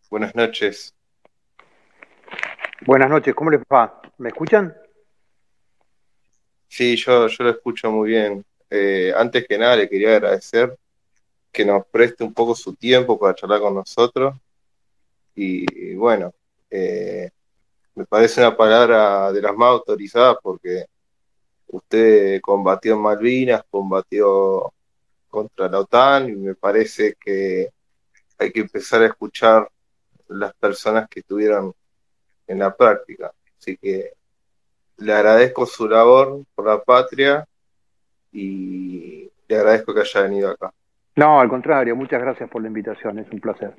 Buenas noches. Buenas noches, ¿cómo les va? ¿Me escuchan? Sí, yo lo escucho muy bien. Antes que nada, le quería agradecer que nos preste un poco su tiempo para charlar con nosotros. Y bueno, eh, me parece una palabra de las más autorizadas porque usted combatió en Malvinas, combatió contra la OTAN y me parece que hay que empezar a escuchar las personas que estuvieron en la práctica. Así que le agradezco su labor por la patria y le agradezco que haya venido acá. No, al contrario, muchas gracias por la invitación, es un placer.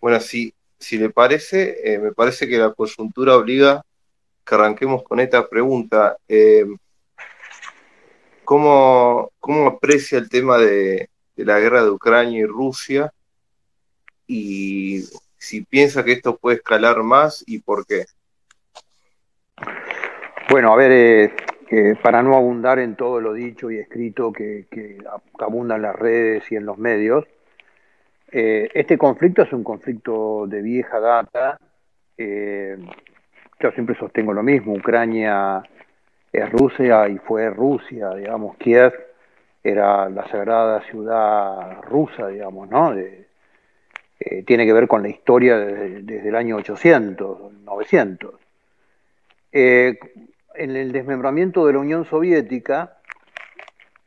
Bueno, si le parece, me parece que la coyuntura obliga que arranquemos con esta pregunta. ¿Cómo aprecia el tema de la guerra de Ucrania y Rusia? Y si piensa que esto puede escalar más y por qué. Bueno, a ver, para no abundar en todo lo dicho y escrito que abunda en las redes y en los medios, este conflicto es un conflicto de vieja data. eh, yo siempre sostengo lo mismo, Ucrania es Rusia y fue Rusia, digamos, Kiev era la sagrada ciudad rusa, digamos, ¿no? Tiene que ver con la historia desde el año 800, 900. Eh, en el desmembramiento de la Unión Soviética,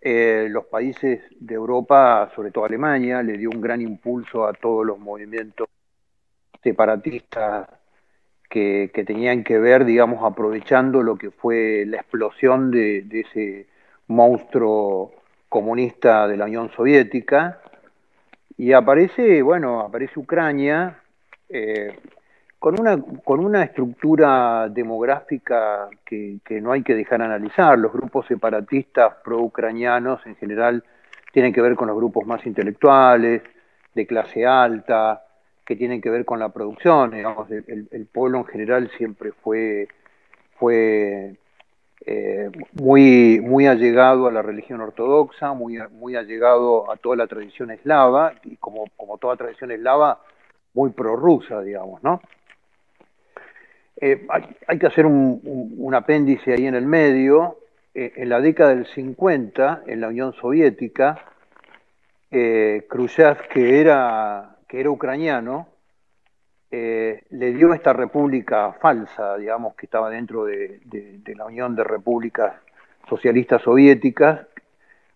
los países de Europa, sobre todo Alemania, le dio un gran impulso a todos los movimientos separatistas que tenían que ver, digamos, aprovechando lo que fue la explosión de ese monstruo comunista de la Unión Soviética. Y aparece, bueno, aparece Ucrania, eh, con una estructura demográfica que no hay que dejar analizar. Los grupos separatistas pro-ucranianos en general tienen que ver con los grupos más intelectuales, de clase alta, que tienen que ver con la producción. Digamos, el pueblo en general siempre fue muy allegado a la religión ortodoxa, muy allegado a toda la tradición eslava, y como toda tradición eslava, muy prorrusa, digamos, ¿no? Hay que hacer un apéndice ahí en el medio. En la década del 50, en la Unión Soviética, Khrushchev, que era ucraniano, le dio esta república falsa, digamos, que estaba dentro de la Unión de Repúblicas Socialistas Soviéticas,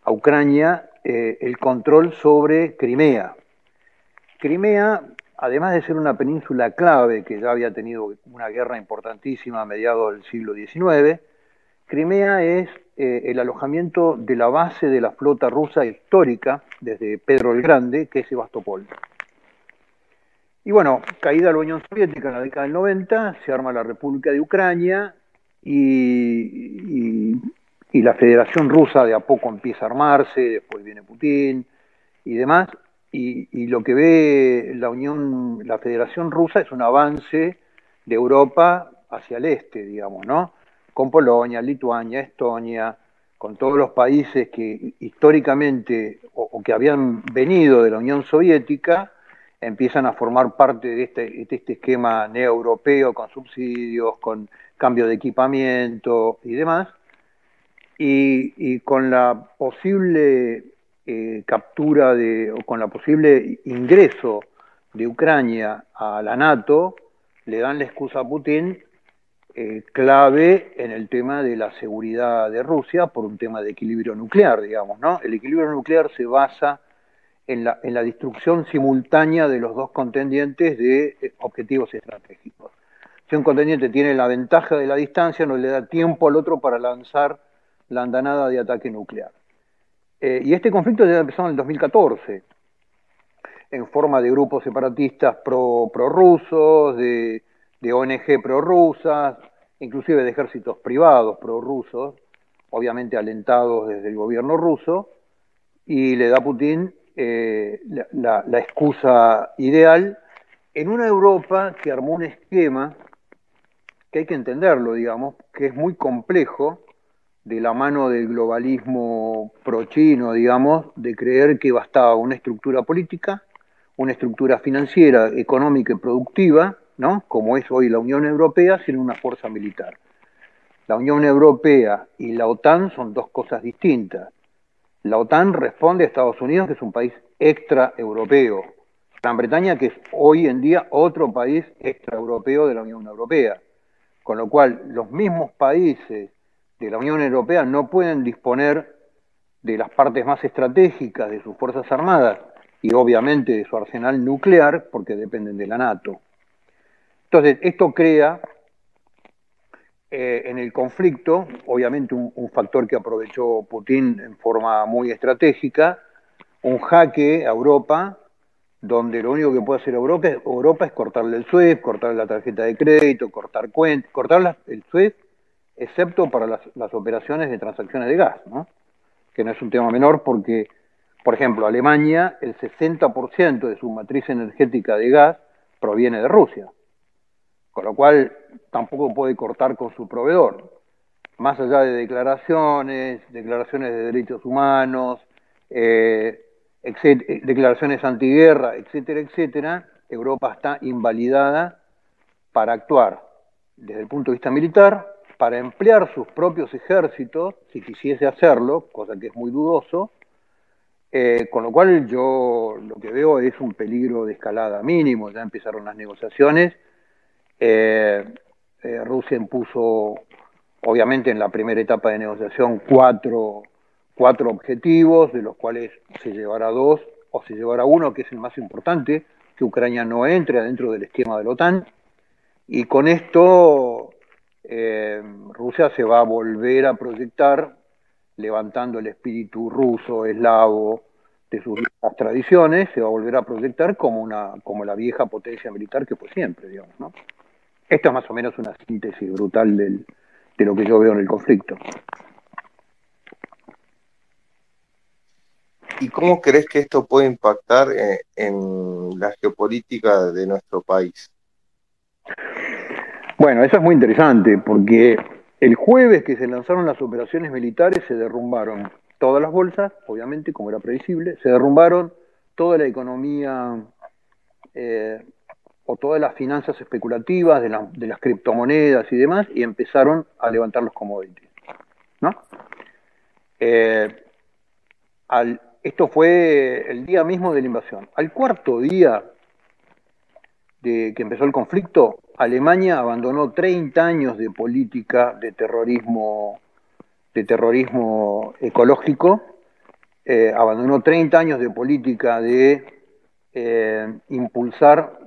a Ucrania, el control sobre Crimea. Crimea, además de ser una península clave que ya había tenido una guerra importantísima a mediados del siglo XIX, Crimea es el alojamiento de la base de la flota rusa histórica desde Pedro el Grande, que es Sebastopol. Y bueno, caída la Unión Soviética en la década del 90, se arma la República de Ucrania y la Federación Rusa de a poco empieza a armarse, después viene Putin y demás, y lo que ve la Federación Rusa es un avance de Europa hacia el este, digamos, ¿no? Con Polonia, Lituania, Estonia, con todos los países que históricamente o que habían venido de la Unión Soviética, empiezan a formar parte de este esquema neo-europeo con subsidios, con cambio de equipamiento y demás, y con la posible captura o con la posible ingreso de Ucrania a la NATO, le dan la excusa a Putin, clave en el tema de la seguridad de Rusia por un tema de equilibrio nuclear, digamos, ¿no? El equilibrio nuclear se basa en la destrucción simultánea de los dos contendientes de objetivos estratégicos. Si un contendiente tiene la ventaja de la distancia, no le da tiempo al otro para lanzar la andanada de ataque nuclear. Y este conflicto ya empezó en el 2014, en forma de grupos separatistas prorrusos, de ONG prorrusas, inclusive de ejércitos privados prorrusos, obviamente alentados desde el gobierno ruso, y le da a Putin la excusa ideal en una Europa que armó un esquema que hay que entenderlo, digamos, que es muy complejo, de la mano del globalismo pro-chino, digamos, de creer que bastaba una estructura política, una estructura financiera, económica y productiva, ¿no? Como es hoy la Unión Europea, sin una fuerza militar. La Unión Europea y la OTAN son dos cosas distintas. La OTAN responde a Estados Unidos, que es un país extraeuropeo. Gran Bretaña, que es hoy en día otro país extraeuropeo de la Unión Europea. Con lo cual, los mismos países de la Unión Europea no pueden disponer de las partes más estratégicas de sus Fuerzas Armadas y obviamente de su arsenal nuclear, porque dependen de la NATO. Entonces, esto crea en el conflicto, obviamente un factor que aprovechó Putin en forma muy estratégica, un jaque a Europa, donde lo único que puede hacer Europa es cortarle el SWIFT, cortarle la tarjeta de crédito, cortar cuentas, el SWIFT, excepto para las operaciones de transacciones de gas, ¿no? Que no es un tema menor porque, por ejemplo, Alemania, el 60% de su matriz energética de gas proviene de Rusia, con lo cual tampoco puede cortar con su proveedor. Más allá de declaraciones de derechos humanos, declaraciones antiguerra, etcétera, etcétera, Europa está invalidada para actuar desde el punto de vista militar, para emplear sus propios ejércitos, si quisiese hacerlo, cosa que es muy dudoso, con lo cual yo lo que veo es un peligro de escalada mínimo. Ya empezaron las negociaciones. Rusia impuso, obviamente en la primera etapa de negociación, cuatro objetivos, de los cuales se llevará dos o se llevará uno, que es el más importante, que Ucrania no entre dentro del esquema de la OTAN. Y con esto Rusia se va a volver a proyectar levantando el espíritu ruso, eslavo, de sus viejas tradiciones, se va a volver a proyectar como la vieja potencia militar que fue siempre, digamos, ¿no? Esto es más o menos una síntesis brutal de lo que yo veo en el conflicto. ¿Y cómo crees que esto puede impactar en la geopolítica de nuestro país? Bueno, eso es muy interesante porque el jueves que se lanzaron las operaciones militares se derrumbaron todas las bolsas, obviamente, como era previsible, se derrumbaron toda la economía o todas las finanzas especulativas de las criptomonedas y demás, y empezaron a levantar los commodities, ¿no? Esto fue el día mismo de la invasión. Al cuarto día de que empezó el conflicto, Alemania abandonó 30 años de política de terrorismo ecológico, abandonó 30 años de política de impulsar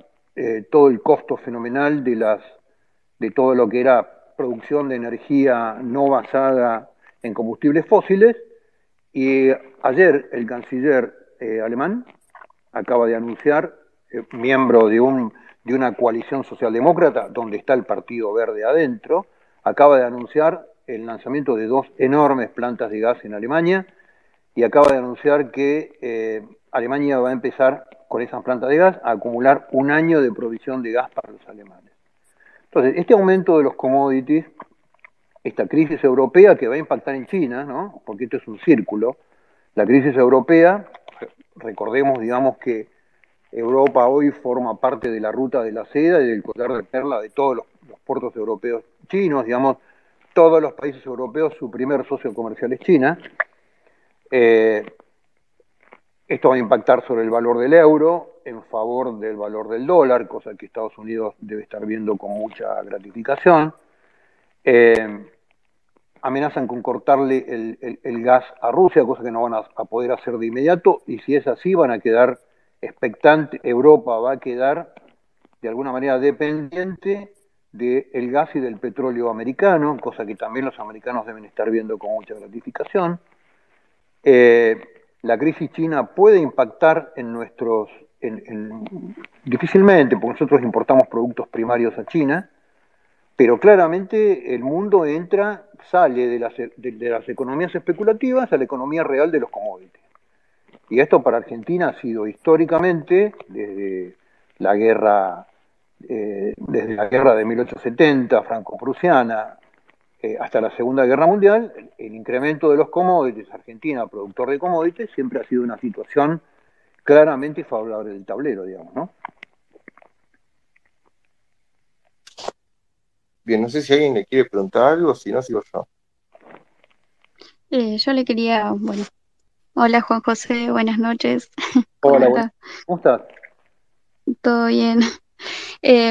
todo el costo fenomenal de todo lo que era producción de energía no basada en combustibles fósiles. Y ayer el canciller alemán acaba de anunciar, miembro de una coalición socialdemócrata, donde está el Partido Verde adentro, acaba de anunciar el lanzamiento de dos enormes plantas de gas en Alemania y acaba de anunciar que Alemania va a empezar con esas plantas de gas a acumular un año de provisión de gas para los alemanes. Entonces, este aumento de los commodities, esta crisis europea que va a impactar en China, ¿no? Porque esto es un círculo, la crisis europea, recordemos, digamos, que Europa hoy forma parte de la ruta de la seda y del collar de perla de todos los puertos europeos chinos, digamos, todos los países europeos, su primer socio comercial es China. Esto va a impactar sobre el valor del euro en favor del valor del dólar, cosa que Estados Unidos debe estar viendo con mucha gratificación. Amenazan con cortarle el gas a Rusia, cosa que no van a poder hacer de inmediato, y si es así van a quedar expectantes, Europa va a quedar de alguna manera dependiente del gas y del petróleo americano, cosa que también los americanos deben estar viendo con mucha gratificación. La crisis china puede impactar en difícilmente, porque nosotros importamos productos primarios a China, pero claramente el mundo sale de las economías especulativas a la economía real de los commodities. Y esto para Argentina ha sido históricamente, desde la guerra de 1870 franco-prusiana hasta la Segunda Guerra Mundial, el incremento de los commodities, Argentina, productor de commodities, siempre ha sido una situación claramente favorable del tablero, digamos, ¿no? Bien, no sé si alguien le quiere preguntar algo, si no, sigo yo. Yo le quería, bueno, hola Juan José, buenas noches, ¿cómo Hola, buenas. anda? ¿Cómo estás? ¿Todo bien?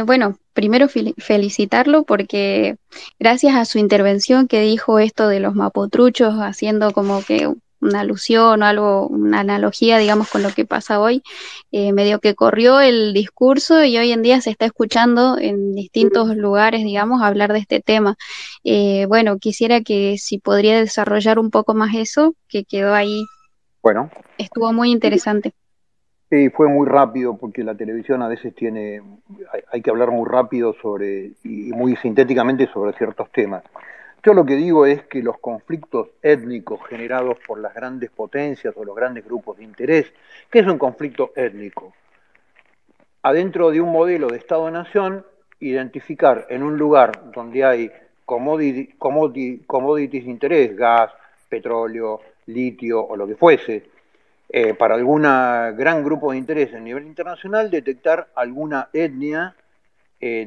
Bueno, primero felicitarlo porque gracias a su intervención que dijo esto de los mapotruchos, haciendo como que una alusión o algo, una analogía, digamos, con lo que pasa hoy, medio que corrió el discurso y hoy en día se está escuchando en distintos lugares, digamos, hablar de este tema. Bueno, quisiera que si podría desarrollar un poco más eso, que quedó ahí, Bueno, estuvo muy interesante. sí, fue muy rápido porque la televisión a veces tiene, hay que hablar muy rápido sobre y muy sintéticamente sobre ciertos temas. Yo lo que digo es que los conflictos étnicos generados por las grandes potencias o los grandes grupos de interés, ¿qué es un conflicto étnico? Adentro de un modelo de Estado-Nación, identificar en un lugar donde hay commodities de interés, gas, petróleo, litio o lo que fuese, para algún gran grupo de interés a nivel internacional, detectar alguna etnia,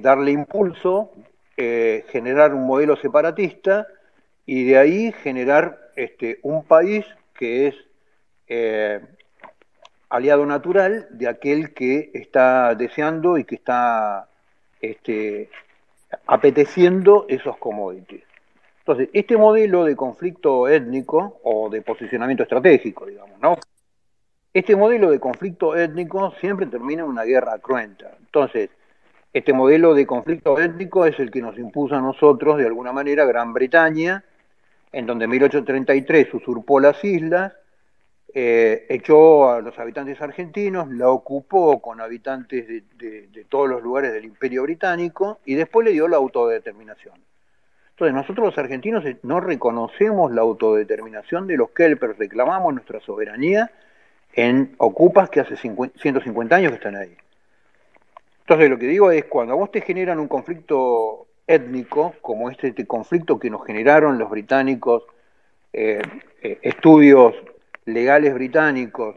darle impulso, generar un modelo separatista y de ahí generar un país que es eh, aliado natural de aquel que está deseando y que está este, apeteciendo esos commodities. Entonces, este modelo de conflicto étnico o de posicionamiento estratégico, digamos, ¿no? Este modelo de conflicto étnico siempre termina en una guerra cruenta. Entonces, este modelo de conflicto étnico es el que nos impuso a nosotros, de alguna manera, Gran Bretaña, en donde en 1833 usurpó las islas, echó a los habitantes argentinos, la ocupó con habitantes de todos los lugares del Imperio Británico y después le dio la autodeterminación. Entonces nosotros los argentinos no reconocemos la autodeterminación de los Kelpers, reclamamos nuestra soberanía en ocupas que hace 150 años que están ahí. Entonces lo que digo es, cuando a vos te generan un conflicto étnico, como este conflicto que nos generaron los británicos, eh, estudios legales británicos,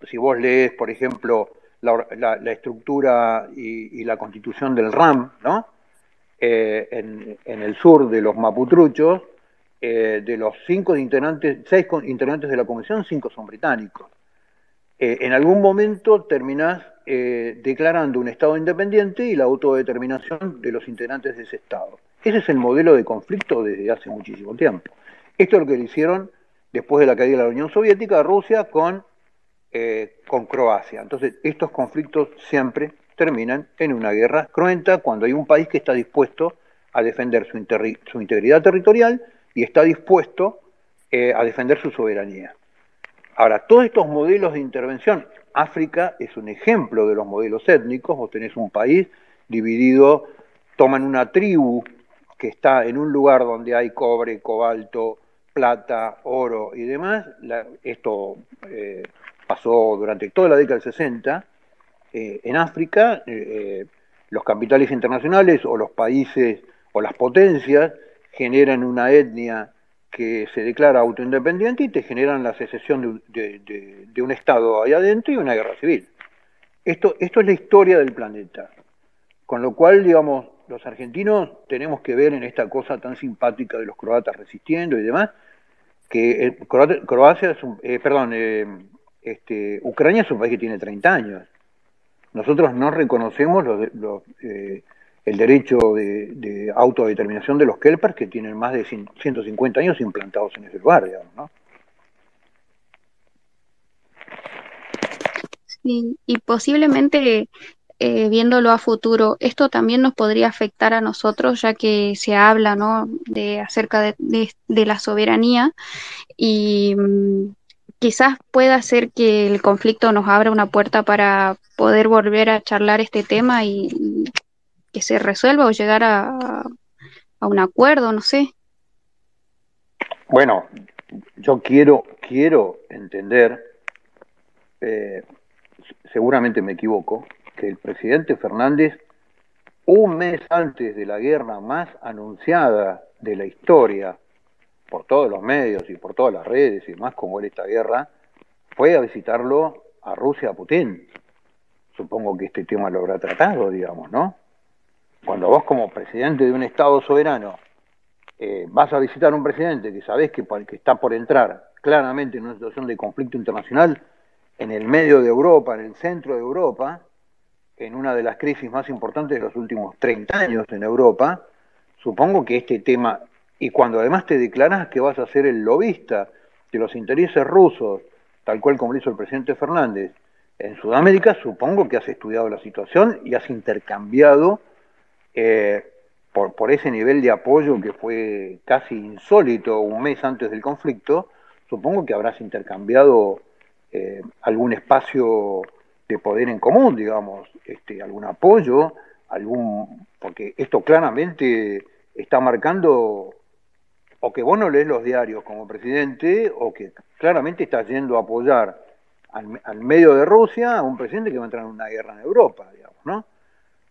si vos lees, por ejemplo, la estructura y la constitución del RAM, ¿no? En el sur de los Maputruchos, de los seis integrantes de la comisión, 5 son británicos. En algún momento terminás declarando un Estado independiente y la autodeterminación de los integrantes de ese Estado. Ese es el modelo de conflicto desde hace muchísimo tiempo. Esto es lo que le hicieron después de la caída de la Unión Soviética a Rusia con Croacia. Entonces, estos conflictos siempre terminan en una guerra cruenta cuando hay un país que está dispuesto a defender su integridad territorial y está dispuesto a defender su soberanía. Ahora, todos estos modelos de intervención, África es un ejemplo de los modelos étnicos, vos tenés un país dividido, toman una tribu que está en un lugar donde hay cobre, cobalto, plata, oro y demás, esto pasó durante toda la década del 60, en África, los capitales internacionales o los países o las potencias generan una etnia que se declara autoindependiente y te generan la secesión de un Estado ahí adentro y una guerra civil. Esto es la historia del planeta. Con lo cual, digamos, los argentinos tenemos que ver en esta cosa tan simpática de los croatas resistiendo y demás, que Croacia es Ucrania es un país que tiene 30 años. Nosotros no reconocemos el derecho de autodeterminación de los kelpers que tienen más de 150 años implantados en ese lugar, digamos, ¿no? Sí, y posiblemente viéndolo a futuro, esto también nos podría afectar a nosotros, ya que se habla, ¿no? De acerca de la soberanía y quizás pueda ser que el conflicto nos abra una puerta para poder volver a charlar este tema y que se resuelva o llegar a un acuerdo, no sé. Bueno, yo quiero entender, eh, seguramente me equivoco, que el presidente Fernández, un mes antes de la guerra más anunciada de la historia, por todos los medios y por todas las redes y demás, como era esta guerra, fue a visitarlo a Rusia, a Putin. Supongo que este tema lo habrá tratado, digamos, ¿no? Cuando vos como presidente de un Estado soberano vas a visitar a un presidente que sabés que está por entrar claramente en una situación de conflicto internacional en el medio de Europa, en el centro de Europa, en una de las crisis más importantes de los últimos 30 años en Europa, supongo que este tema, y cuando además te declarás que vas a ser el lobista de los intereses rusos, tal cual como lo hizo el presidente Fernández, en Sudamérica, supongo que has estudiado la situación y has intercambiado eh, por ese nivel de apoyo que fue casi insólito un mes antes del conflicto, supongo que habrás intercambiado algún espacio de poder en común, digamos, algún apoyo, porque esto claramente está marcando o que vos no lees los diarios como presidente, o que claramente estás yendo a apoyar al medio de Rusia a un presidente que va a entrar en una guerra en Europa, digamos, ¿no?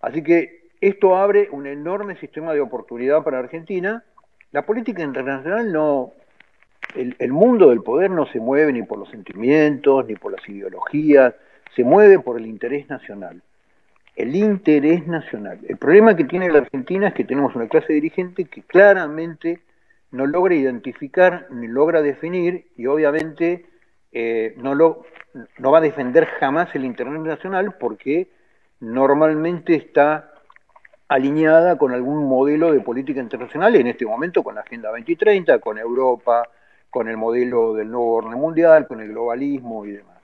Así que esto abre un enorme sistema de oportunidad para Argentina. La política internacional no, el mundo del poder no se mueve ni por los sentimientos, ni por las ideologías, se mueve por el interés nacional. El interés nacional. El problema que tiene la Argentina es que tenemos una clase dirigente que claramente no logra identificar ni logra definir y obviamente no va a defender jamás el interés nacional porque normalmente está alineada con algún modelo de política internacional, en este momento con la Agenda 2030, con Europa, con el modelo del nuevo orden mundial, con el globalismo y demás.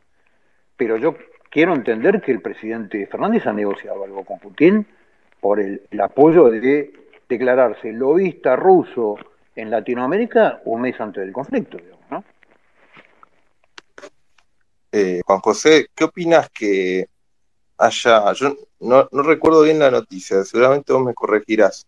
Pero yo quiero entender que el presidente Fernández ha negociado algo con Putin por el apoyo de declararse lobista ruso en Latinoamérica un mes antes del conflicto, digamos, ¿no? Juan José, ¿qué opinas que yo no recuerdo bien la noticia, seguramente vos me corregirás,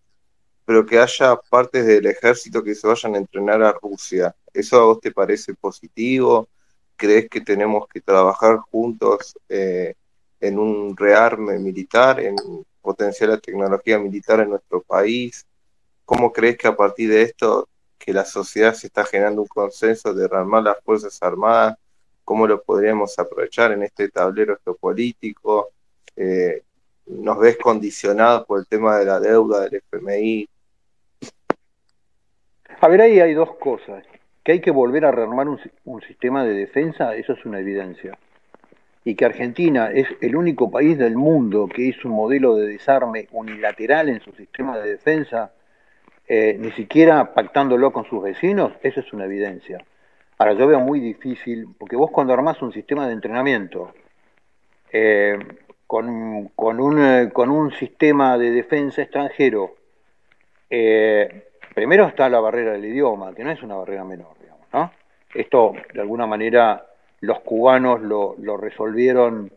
pero que haya partes del ejército que se vayan a entrenar a Rusia? ¿Eso a vos te parece positivo? ¿Crees que tenemos que trabajar juntos en un rearme militar, en potenciar la tecnología militar en nuestro país? ¿Cómo crees que a partir de esto, que la sociedad se está generando un consenso de rearmar las Fuerzas Armadas, cómo lo podríamos aprovechar en este tablero geopolítico? ¿Nos ves condicionados por el tema de la deuda del FMI? A ver, ahí hay dos cosas. Que hay que volver a rearmar un sistema de defensa, eso es una evidencia. Y que Argentina es el único país del mundo que hizo un modelo de desarme unilateral en su sistema de defensa, ni siquiera pactándolo con sus vecinos, eso es una evidencia. Ahora, yo veo muy difícil, porque vos cuando armás un sistema de entrenamiento eh, con un sistema de defensa extranjero, primero está la barrera del idioma, que no es una barrera menor, digamos, ¿no? Esto, de alguna manera, los cubanos lo resolvieron,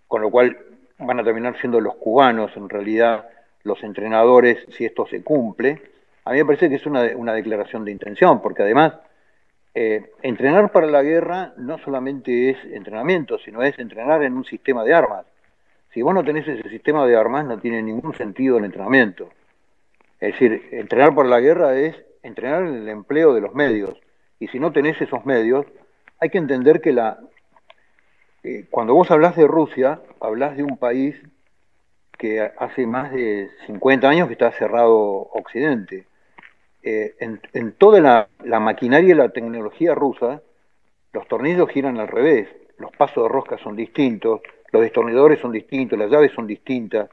con lo cual van a terminar siendo los cubanos, en realidad, los entrenadores, si esto se cumple. A mí me parece que es una declaración de intención, porque además, entrenar para la guerra no solamente es entrenamiento, sino es entrenar en un sistema de armas. Si vos no tenés ese sistema de armas, no tiene ningún sentido el entrenamiento. Es decir, entrenar para la guerra es entrenar en el empleo de los medios. Y si no tenés esos medios, hay que entender que cuando vos hablás de Rusia, hablás de un país que hace más de 50 años que está cerrado Occidente. En toda la maquinaria y la tecnología rusa, los tornillos giran al revés, los pasos de rosca son distintos, los destornilladores son distintos, las llaves son distintas.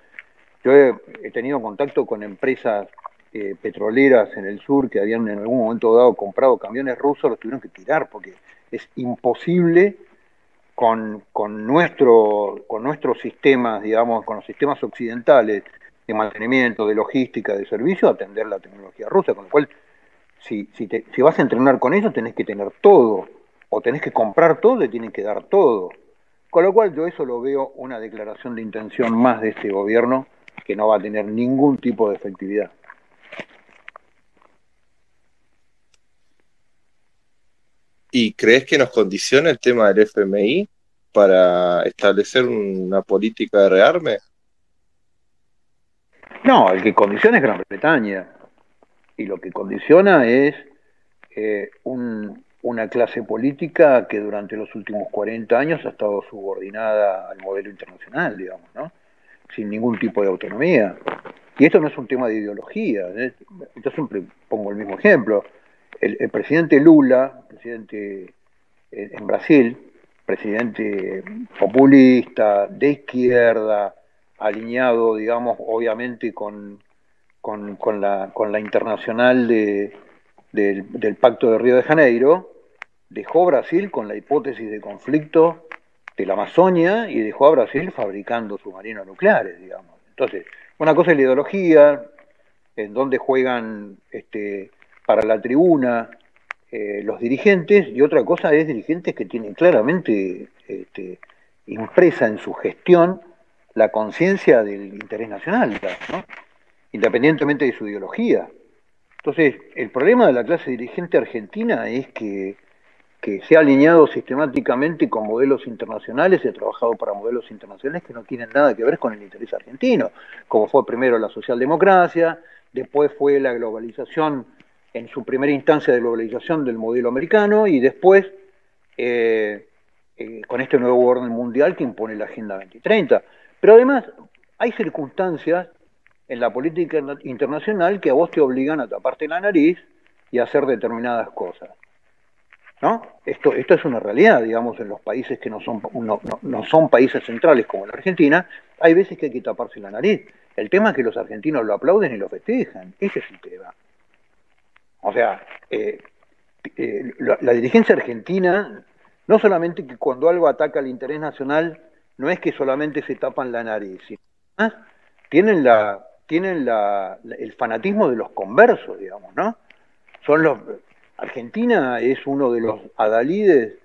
Yo he tenido contacto con empresas petroleras en el sur que habían en algún momento dado comprado camiones rusos, los tuvieron que tirar porque es imposible con nuestros sistemas, digamos, con los sistemas occidentales de mantenimiento, de logística, de servicio, atender la tecnología rusa, con lo cual si vas a entrenar con eso tenés que tener todo, o tenés que comprar todo y tienen que dar todo. Con lo cual yo eso lo veo una declaración de intención más de este gobierno que no va a tener ningún tipo de efectividad. ¿Y crees que nos condiciona el tema del FMI para establecer una política de rearme? No, el que condiciona es Gran Bretaña, y lo que condiciona es una clase política que durante los últimos 40 años ha estado subordinada al modelo internacional, digamos, ¿no? Sin ningún tipo de autonomía. Y esto no es un tema de ideología, ¿eh? Yo siempre pongo el mismo ejemplo. El presidente Lula, presidente en Brasil, presidente populista, de izquierda, alineado, digamos, obviamente con la internacional del Pacto de Río de Janeiro, dejó Brasil con la hipótesis de conflicto de la Amazonia y dejó a Brasil fabricando submarinos nucleares, digamos. Entonces, una cosa es la ideología, en donde juegan para la tribuna los dirigentes, y otra cosa es dirigentes que tienen claramente impresa en su gestión la conciencia del interés nacional, ¿no? Independientemente de su ideología. Entonces, el problema de la clase dirigente argentina es que se ha alineado sistemáticamente con modelos internacionales y ha trabajado para modelos internacionales que no tienen nada que ver con el interés argentino, como fue primero la socialdemocracia, después fue la globalización, en su primera instancia de globalización del modelo americano, y después con este nuevo orden mundial que impone la Agenda 2030. Pero además hay circunstancias en la política internacional que a vos te obligan a taparte la nariz y a hacer determinadas cosas, ¿no? Esto es una realidad, digamos, en los países que no son países centrales como la Argentina, hay veces que hay que taparse la nariz. El tema es que los argentinos lo aplauden y lo festejan, ese es el tema. O sea, la dirigencia argentina, no solamente que cuando algo ataca al interés nacional, no es que solamente se tapan la nariz, sino además tienen el fanatismo de los conversos, digamos, ¿no? Argentina es uno de los adalides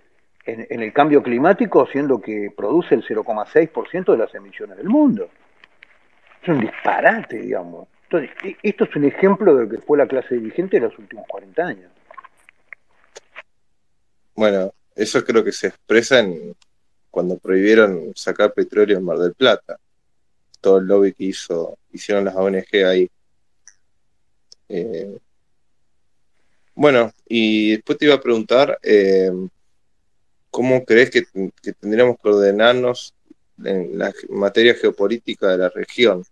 en el cambio climático, siendo que produce el 0,6% de las emisiones del mundo. Es un disparate, digamos. Entonces, esto es un ejemplo de lo que fue la clase dirigente de los últimos 40 años. Bueno, eso creo que se expresa cuando prohibieron sacar petróleo en Mar del Plata. Todo el lobby que hicieron las ONG ahí. Bueno, y después te iba a preguntar, ¿cómo crees que tendríamos que ordenarnos en la materia geopolítica de la región?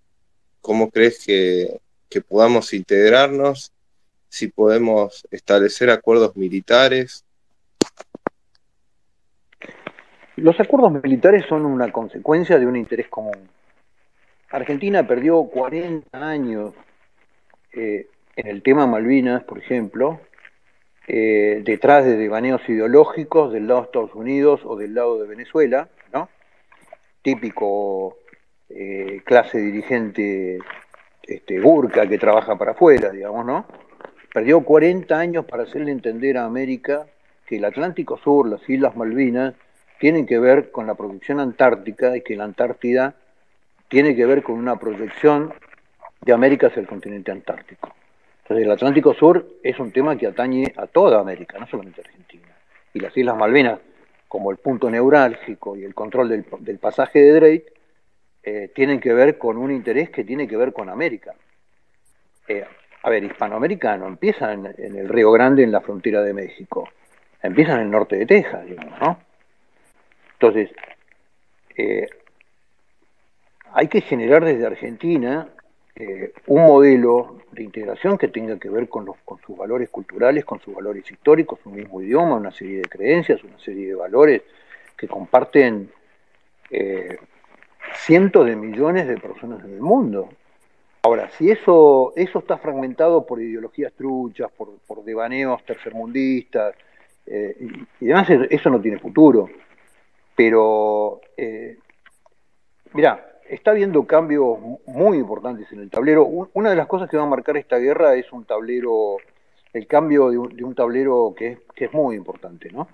¿Cómo crees que podamos integrarnos? Si podemos establecer acuerdos militares. Los acuerdos militares son una consecuencia de un interés común. Argentina perdió 40 años en el tema Malvinas, por ejemplo, detrás de devaneos ideológicos del lado de Estados Unidos o del lado de Venezuela, ¿no? Típico clase dirigente burka que trabaja para afuera, digamos, ¿no? Perdió 40 años para hacerle entender a América que el Atlántico Sur, las Islas Malvinas, tienen que ver con la protección antártica y que la Antártida tiene que ver con una proyección de América hacia el continente antártico. Entonces, el Atlántico Sur es un tema que atañe a toda América, no solamente a Argentina. Y las Islas Malvinas, como el punto neurálgico y el control del pasaje de Drake, tienen que ver con un interés que tiene que ver con América. Hispanoamericano, empieza en el Río Grande, en la frontera de México. Empieza en el norte de Texas, digamos, ¿no? Entonces, hay que generar desde Argentina un modelo de integración que tenga que ver con sus valores culturales, con sus valores históricos, un mismo idioma, una serie de creencias, una serie de valores que comparten cientos de millones de personas en el mundo. Ahora, si eso está fragmentado por ideologías truchas, por devaneos tercermundistas, y demás, eso no tiene futuro. Pero, mirá, está habiendo cambios muy importantes en el tablero. Una de las cosas que va a marcar esta guerra es el cambio de un tablero que es muy importante, ¿no?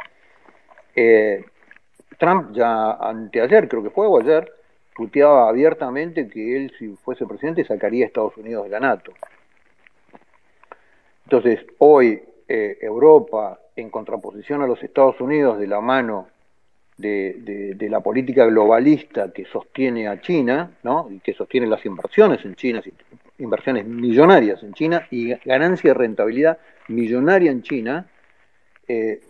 Trump ya anteayer, creo que fue, o ayer, tuiteaba abiertamente que él, si fuese presidente, sacaría a Estados Unidos de la NATO. Entonces, hoy Europa, en contraposición a los Estados Unidos, de la mano de la política globalista que sostiene a China, ¿no? Y que sostiene las inversiones en China, inversiones millonarias en China y ganancia de rentabilidad millonaria en China,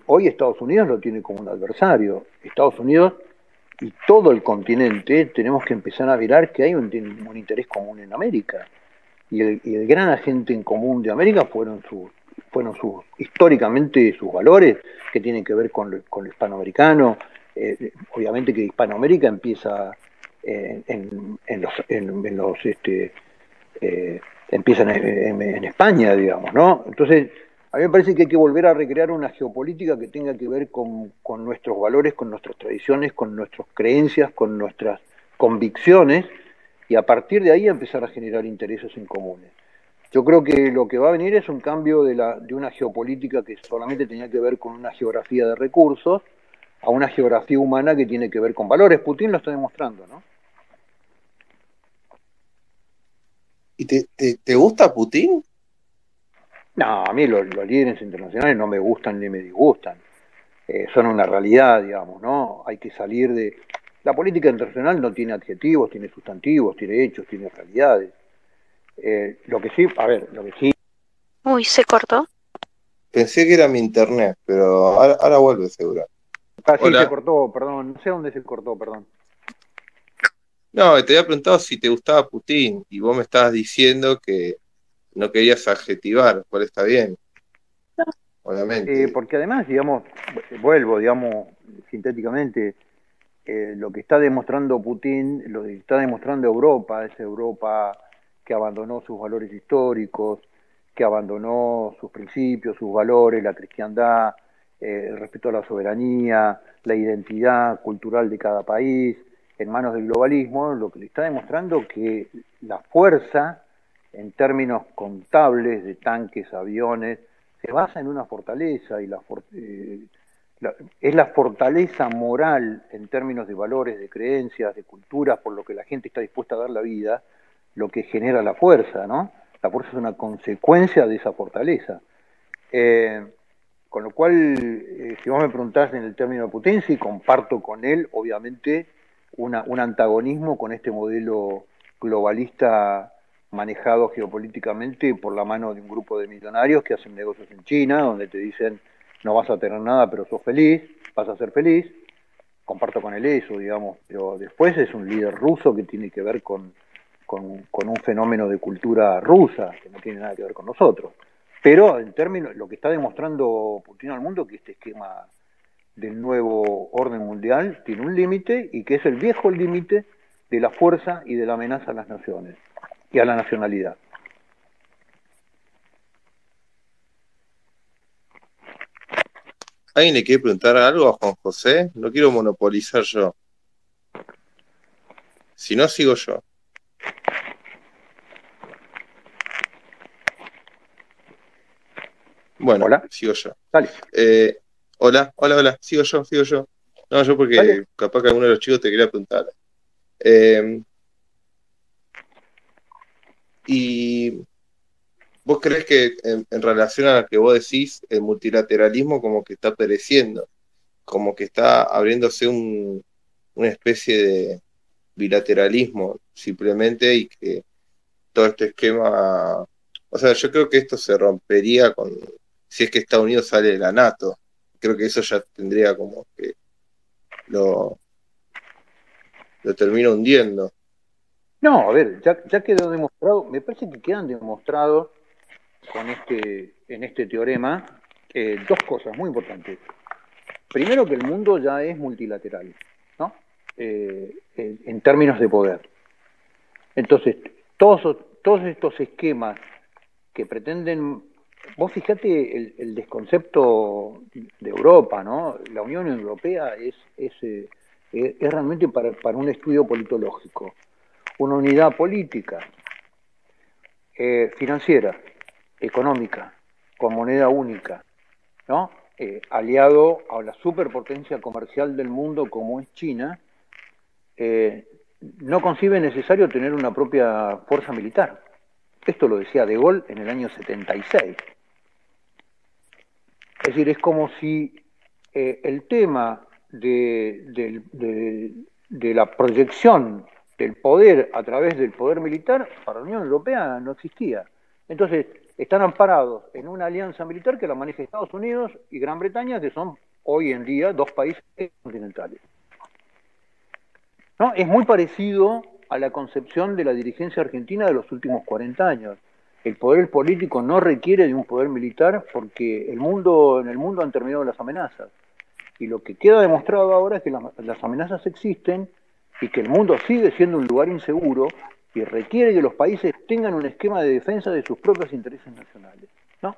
Hoy Estados Unidos lo tiene como un adversario. Estados Unidos y todo el continente tenemos que empezar a mirar que hay un interés común en América. Y el gran agente en común de América fueron históricamente sus valores, que tienen que ver con lo hispanoamericano. Obviamente que Hispanoamérica empieza empieza en España, digamos, ¿no? Entonces, a mí me parece que hay que volver a recrear una geopolítica que tenga que ver con nuestros valores, con nuestras tradiciones, con nuestras creencias, con nuestras convicciones, y a partir de ahí empezar a generar intereses en comunes. Yo creo que lo que va a venir es un cambio de una geopolítica que solamente tenía que ver con una geografía de recursos a una geografía humana que tiene que ver con valores. Putin lo está demostrando, ¿no? ¿Y te gusta Putin? No, a mí los líderes internacionales no me gustan ni me disgustan. Son una realidad, digamos, ¿no? Hay que salir de... La política internacional no tiene adjetivos, tiene sustantivos, tiene hechos, tiene realidades. Lo que sí, a ver, lo que sí... Uy, se cortó. Pensé que era mi internet, pero ahora vuelve seguro. Ah, sí, se Hola. cortó, perdón, no sé dónde se cortó, perdón. No, te había preguntado si te gustaba Putin y vos me estabas diciendo que no querías adjetivar, cuál está bien, obviamente. Porque además, digamos, vuelvo, digamos, sintéticamente, lo que está demostrando Putin, lo que está demostrando Europa, es Europa que abandonó sus valores históricos, que abandonó sus principios, sus valores, la cristiandad, el respeto a la soberanía, la identidad cultural de cada país, en manos del globalismo, lo que le está demostrando que la fuerza, en términos contables de tanques, aviones, se basa en una fortaleza y es la fortaleza moral en términos de valores, de creencias, de culturas, por lo que la gente está dispuesta a dar la vida, lo que genera la fuerza, ¿no? La fuerza es una consecuencia de esa fortaleza. Eh, con lo cual, si vos me preguntás en el término de Putin, sí comparto con él, obviamente, un antagonismo con este modelo globalista manejado geopolíticamente por la mano de un grupo de millonarios que hacen negocios en China, donde te dicen no vas a tener nada, pero sos feliz, vas a ser feliz. Comparto con él eso, digamos, pero después es un líder ruso que tiene que ver con un fenómeno de cultura rusa, que no tiene nada que ver con nosotros. Pero en términos, lo que está demostrando Putin al mundo es que este esquema del nuevo orden mundial tiene un límite y que es el viejo límite de la fuerza y de la amenaza a las naciones y a la nacionalidad. ¿Alguien le quiere preguntar algo a Juan José? No quiero monopolizar yo. Si no, sigo yo. Bueno, Hola, sigo yo. dale, Hola, sigo yo. No, yo dale. porque capaz que alguno de los chicos te quería preguntar. Eh, y vos crees que en relación a lo que vos decís, el multilateralismo como que está pereciendo, como que está abriéndose una especie de bilateralismo simplemente y que todo este esquema, o sea, yo creo que esto se rompería si es que Estados Unidos sale de la NATO. Creo que eso ya tendría como que lo, lo termina hundiendo. No, a ver, ya quedó demostrado, me parece que quedan demostrados en este teorema dos cosas muy importantes. Primero que el mundo ya es multilateral, ¿no? En términos de poder. Entonces, todos estos esquemas que pretenden, vos fijate el desconcepto de Europa, ¿no? La Unión Europea es realmente para un estudio politológico, una unidad política, financiera, económica, con moneda única, ¿no? Aliado a la superpotencia comercial del mundo como es China, no concibe necesario tener una propia fuerza militar. Esto lo decía De Gaulle en el año 76. Es decir, es como si el tema de la proyección del poder a través del poder militar para la Unión Europea no existía. Entonces, están amparados en una alianza militar que la maneja Estados Unidos y Gran Bretaña, que son hoy en día dos países continentales. ¿No? Es muy parecido a la concepción de la dirigencia argentina de los últimos 40 años. El poder político no requiere de un poder militar porque en el mundo han terminado las amenazas. Y lo que queda demostrado ahora es que las amenazas existen y que el mundo sigue siendo un lugar inseguro y requiere que los países tengan un esquema de defensa de sus propios intereses nacionales, ¿no?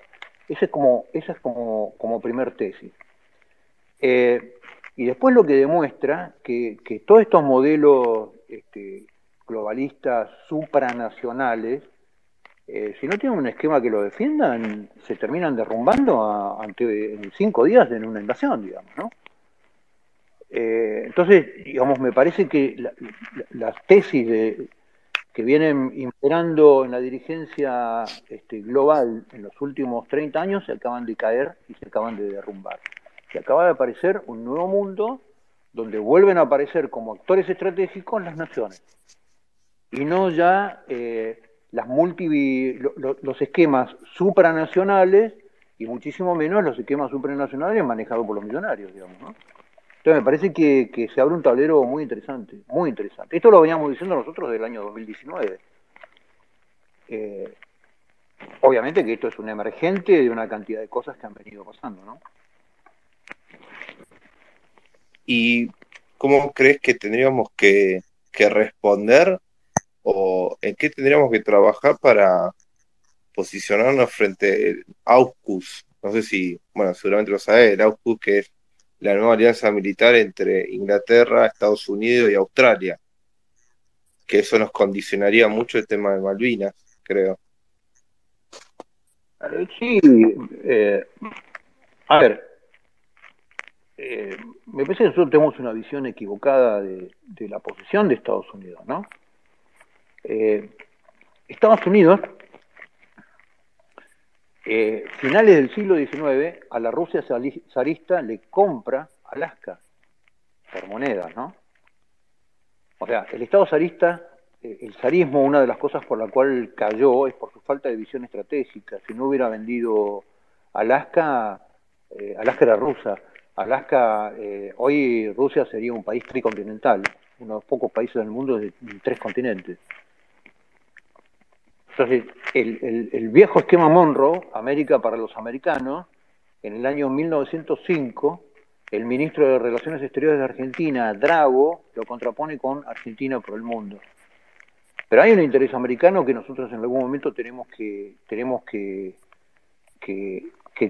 Esa es como primer tesis. Y después lo que demuestra que todos estos modelos globalistas supranacionales, si no tienen un esquema que lo defiendan, se terminan derrumbando en 5 días en una invasión, digamos, ¿no? Entonces, digamos, me parece que las tesis que vienen imperando en la dirigencia global en los últimos 30 años se acaban de caer y se acaban de derrumbar. Se acaba de aparecer un nuevo mundo donde vuelven a aparecer como actores estratégicos las naciones y no ya los esquemas supranacionales y muchísimo menos los esquemas supranacionales manejados por los millonarios, digamos, ¿no? Entonces me parece que se abre un tablero muy interesante, muy interesante. Esto lo veníamos diciendo nosotros del año 2019. Obviamente que esto es un emergente de una cantidad de cosas que han venido pasando, ¿no? ¿Y cómo crees que tendríamos que responder o en qué tendríamos que trabajar para posicionarnos frente al AUKUS? No sé si, bueno, seguramente lo sabés, el AUKUS, que es la nueva alianza militar entre Inglaterra, Estados Unidos y Australia, que eso nos condicionaría mucho el tema de Malvinas, creo. Sí, a ver, me parece que nosotros tenemos una visión equivocada de la posición de Estados Unidos, ¿no? Estados Unidos, finales del siglo XIX, a la Rusia zarista le compra Alaska por monedas, ¿no? O sea, el Estado zarista, el zarismo, una de las cosas por la cual cayó es por su falta de visión estratégica. Si no hubiera vendido Alaska, Alaska era rusa. Alaska, hoy Rusia sería un país tricontinental, uno de los pocos países del mundo de 3 continentes. Entonces, el viejo esquema Monroe, América para los americanos, en el año 1905, el ministro de Relaciones Exteriores de Argentina, Drago, lo contrapone con Argentina por el mundo. Pero hay un interés americano que nosotros en algún momento tenemos que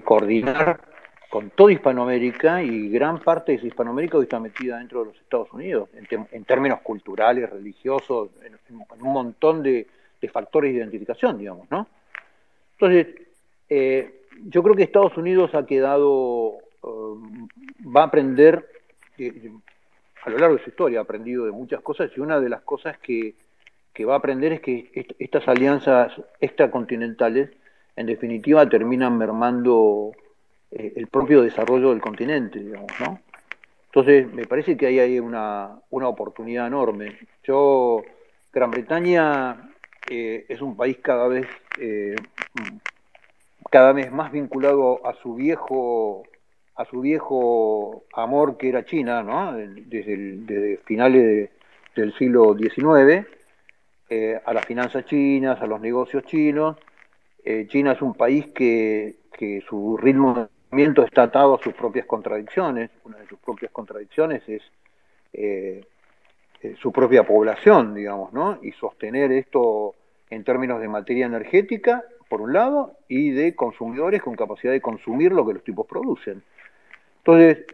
coordinar con toda Hispanoamérica, y gran parte de esa Hispanoamérica hoy está metida dentro de los Estados Unidos, en términos culturales, religiosos, en un montón de factores de identificación, digamos, ¿no? Entonces, yo creo que Estados Unidos ha quedado, va a aprender, a lo largo de su historia ha aprendido de muchas cosas, y una de las cosas que va a aprender es que estas alianzas extracontinentales, en definitiva, terminan mermando el propio desarrollo del continente, digamos, ¿no? Entonces, me parece que ahí hay una oportunidad enorme. Gran Bretaña es un país cada vez más vinculado a su viejo amor que era China, ¿no? Desde finales del siglo XIX, a las finanzas chinas, a los negocios chinos. China es un país que su ritmo de movimiento está atado a sus propias contradicciones. Una de sus propias contradicciones es su propia población, digamos, ¿no? Y sostener esto en términos de materia energética, por un lado, y de consumidores con capacidad de consumir lo que los tipos producen. Entonces,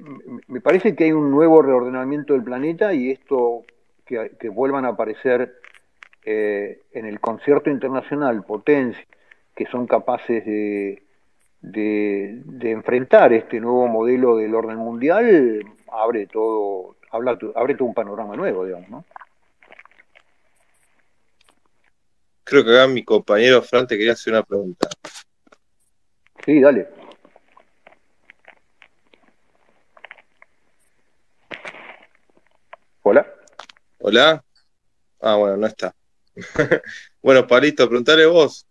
me parece que hay un nuevo reordenamiento del planeta, y esto que vuelvan a aparecer en el concierto internacional potencias que son capaces de enfrentar este nuevo modelo del orden mundial, abre todo un panorama nuevo, digamos, ¿no? Creo que acá mi compañero Fran te quería hacer una pregunta. Sí, dale. ¿Hola? ¿Hola? Ah, bueno, no está. Bueno, Palito, preguntale vos.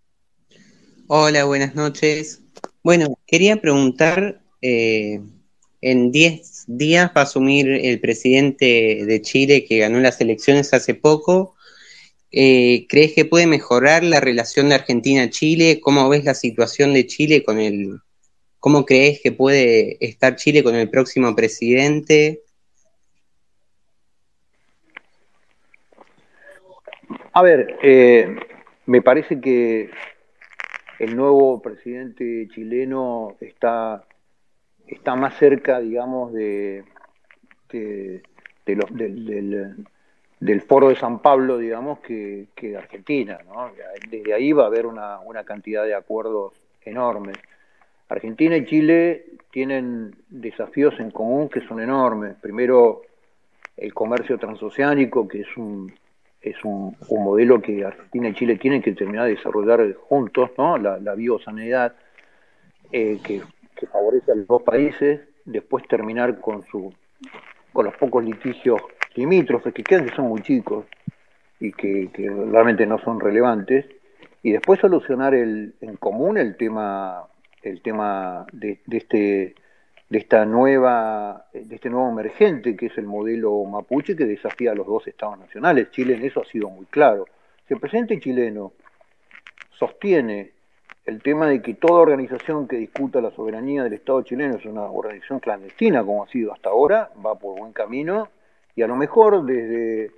Hola, buenas noches. Bueno, quería preguntar, en 10 días va a asumir el presidente de Chile que ganó las elecciones hace poco. ¿Crees que puede mejorar la relación de Argentina-Chile? ¿Cómo ves la situación de Chile cómo crees que puede estar Chile con el próximo presidente? A ver, me parece que el nuevo presidente chileno está más cerca, digamos, de- del foro de San Pablo, digamos, que de Argentina, ¿no? Desde ahí va a haber una cantidad de acuerdos enormes. Argentina y Chile tienen desafíos en común que son enormes. Primero, el comercio transoceánico, que es un modelo que Argentina y Chile tienen que terminar de desarrollar juntos, ¿no? La biosanidad que favorece a los dos países, después terminar con los pocos litigios limítrofes que quedan, que son muy chicos y que realmente no son relevantes, y después solucionar en común el tema de este nuevo emergente que es el modelo mapuche que desafía a los dos estados nacionales. Chile en eso ha sido muy claro. Si el presidente chileno sostiene el tema de que toda organización que discuta la soberanía del Estado chileno es una organización clandestina, como ha sido hasta ahora, va por buen camino, y a lo mejor desde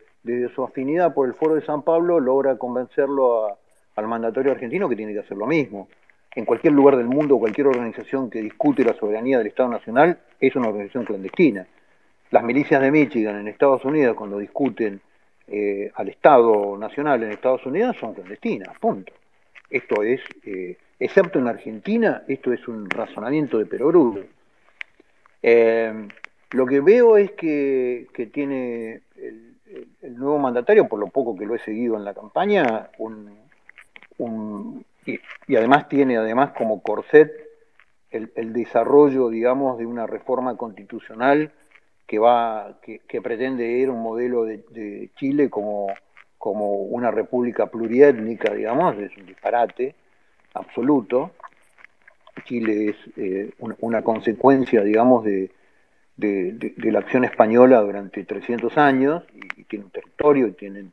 su afinidad por el Foro de San Pablo logra convencerlo al mandatario argentino que tiene que hacer lo mismo. En cualquier lugar del mundo, cualquier organización que discute la soberanía del Estado Nacional es una organización clandestina. Las milicias de Michigan en Estados Unidos, cuando discuten al Estado Nacional en Estados Unidos, son clandestinas, punto. Esto es, excepto en Argentina, esto es un razonamiento de perogrullo. Lo que veo es que tiene el nuevo mandatario, por lo poco que lo he seguido en la campaña, y además tiene además como corset el desarrollo, digamos, de una reforma constitucional que pretende ir un modelo de Chile como una república pluriétnica, digamos, es un disparate absoluto. Chile es una consecuencia, digamos, de la acción española durante 300 años y tiene un territorio y tienen...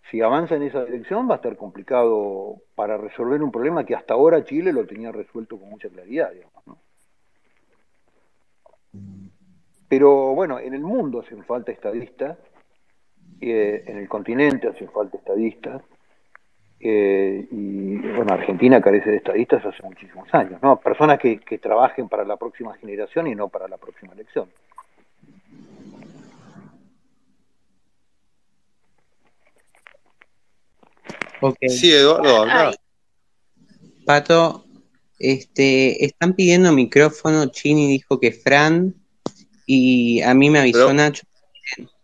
Si avanza en esa dirección va a estar complicado para resolver un problema que hasta ahora Chile lo tenía resuelto con mucha claridad, digamos, ¿no? Pero bueno, en el mundo hacen falta estadistas, en el continente hacen falta estadistas, y bueno, Argentina carece de estadistas hace muchísimos años, ¿no? Personas que trabajen para la próxima generación y no para la próxima elección. Ok. Sí, Eduardo, habla. Pato, están pidiendo micrófono. Chini dijo que Fran, y a mí me avisó Pero Nacho.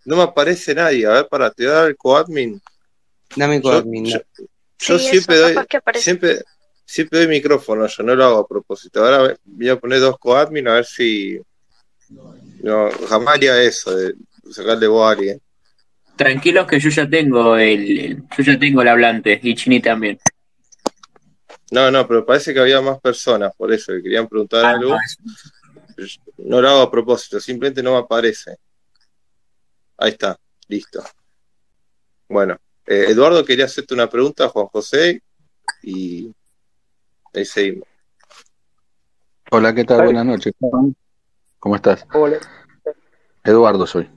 no me aparece nadie. A ver, para te dar el coadmin. Dame Yo, coadmin. yo, yo Sí, eso, capaz que aparece. siempre doy micrófono, yo no lo hago a propósito. Ahora voy a poner dos coadmin a ver si. No, jamás haría eso, de sacarle voz a alguien. Tranquilos que yo ya tengo el hablante y Chini también. No, pero parece que había más personas, por eso, que querían preguntar Ah, no, algo. No lo hago a propósito, simplemente no me aparece. Ahí está, listo. Bueno, Eduardo quería hacerte una pregunta a Juan José y ahí seguimos. Hola, ¿qué tal? Dale. Buenas noches. ¿Cómo estás? Hola, Eduardo soy.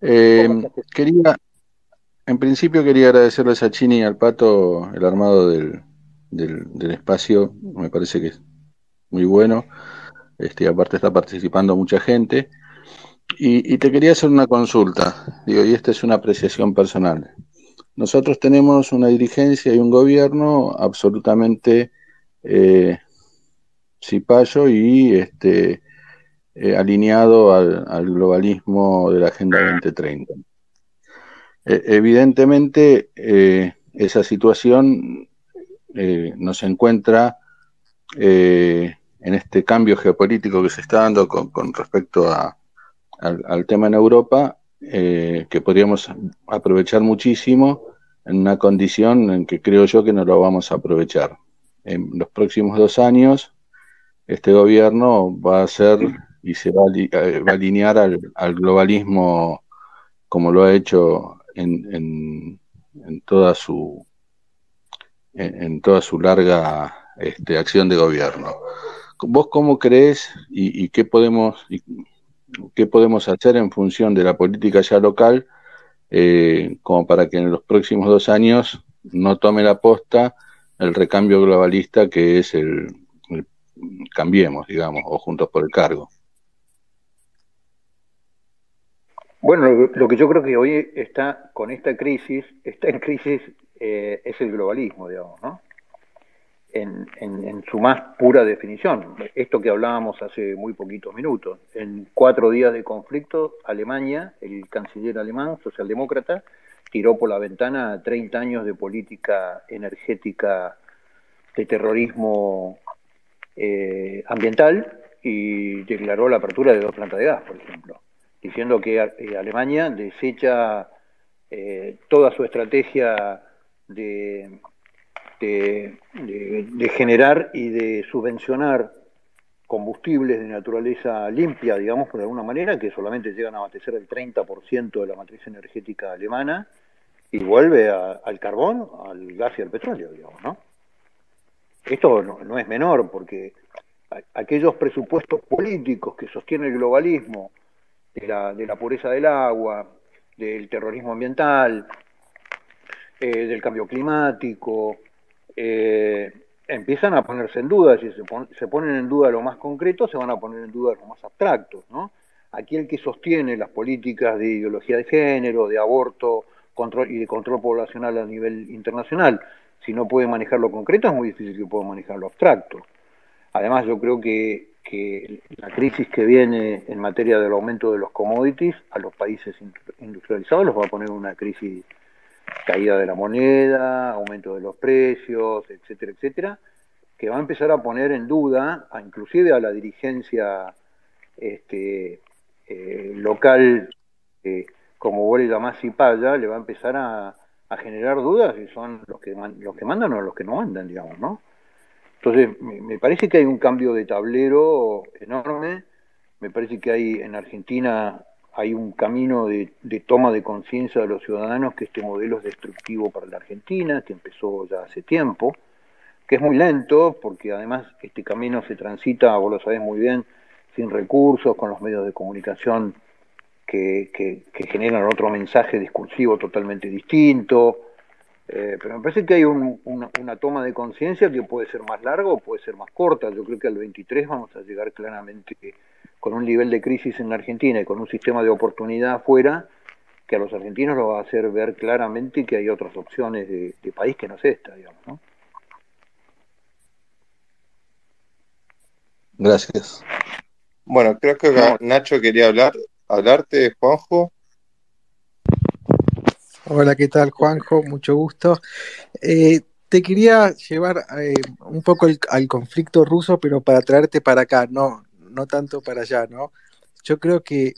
¿cómo estás? En principio quería agradecerles a Chini y al Pato el armado del espacio. Me parece que es muy bueno. Aparte está participando mucha gente. Y te quería hacer una consulta. Digo, y esta es una apreciación personal. Nosotros tenemos una dirigencia y un gobierno absolutamente cipayo y alineado al globalismo de la Agenda 2030. Evidentemente, esa situación nos encuentra en este cambio geopolítico que se está dando con respecto al tema en Europa, que podríamos aprovechar muchísimo en una condición en que creo yo que no lo vamos a aprovechar. en los próximos 2 años este gobierno va a hacer y se va a alinear al globalismo como lo ha hecho en toda su larga acción de gobierno. ¿Vos cómo crees y qué podemos hacer en función de la política ya local como para que en los próximos 2 años no tome la posta el recambio globalista que es el Cambiemos, digamos, o Juntos por el Cargo? Bueno, lo que yo creo que hoy está con esta crisis, está en crisis, es el globalismo, digamos, ¿no? En su más pura definición. Esto que hablábamos hace muy poquitos minutos. En 4 días de conflicto, Alemania, el canciller alemán, socialdemócrata, tiró por la ventana 30 años de política energética de terrorismo ambiental y declaró la apertura de 2 plantas de gas, por ejemplo, diciendo que Alemania desecha toda su estrategia de generar y de subvencionar combustibles de naturaleza limpia, digamos, por alguna manera, que solamente llegan a abastecer el 30% de la matriz energética alemana y vuelve al carbón, al gas y al petróleo, digamos, ¿no? Esto no es menor, porque aquellos presupuestos políticos que sostienen el globalismo de la pureza del agua, del terrorismo ambiental, del cambio climático, empiezan a ponerse en duda. Si se ponen en duda lo más concreto, se van a poner en duda los más abstractos, ¿no? Aquel que sostiene las políticas de ideología de género, de aborto y de control poblacional a nivel internacional, si no puede manejar lo concreto, es muy difícil que pueda manejar lo abstracto. Además, yo creo que la crisis que viene en materia del aumento de los commodities a los países industrializados los va a poner en una crisis, caída de la moneda, aumento de los precios, etcétera, etcétera, que va a empezar a poner en duda, inclusive a la dirigencia local, como vos le llamás Cipaya, le va a empezar a generar dudas si son los que mandan o los que no mandan, digamos, ¿no? Entonces, me parece que hay un cambio de tablero enorme. Me parece que en Argentina hay un camino de toma de conciencia de los ciudadanos que este modelo es destructivo para la Argentina, que empezó ya hace tiempo, que es muy lento, porque además este camino se transita, vos lo sabés muy bien, sin recursos, con los medios de comunicación que generan otro mensaje discursivo totalmente distinto. Pero me parece que hay una toma de conciencia que puede ser más larga o puede ser más corta. Yo creo que al 23 vamos a llegar claramente con un nivel de crisis en la Argentina y con un sistema de oportunidad afuera que a los argentinos lo va a hacer ver claramente que hay otras opciones de país que no es esta, digamos, ¿no? Gracias. Bueno, creo que Nacho quería hablarte, Juanjo. Hola, ¿qué tal, Juanjo? Mucho gusto. Te quería llevar un poco al conflicto ruso, pero para traerte para acá, no tanto para allá, ¿no? Yo creo que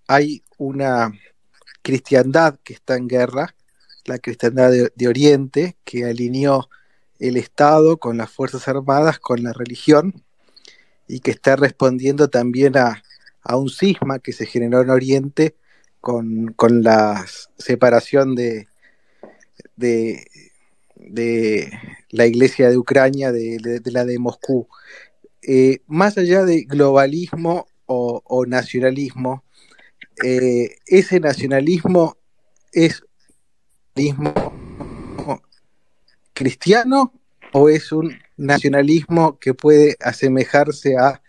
hay una cristiandad que está en guerra, la cristiandad de Oriente, que alineó el Estado con las Fuerzas Armadas, con la religión, y que está respondiendo también a un cisma que se generó en Oriente con la separación de la iglesia de Ucrania de la de Moscú. Más allá de globalismo o nacionalismo, ese nacionalismo es nacionalismo cristiano o es un nacionalismo que puede asemejarse a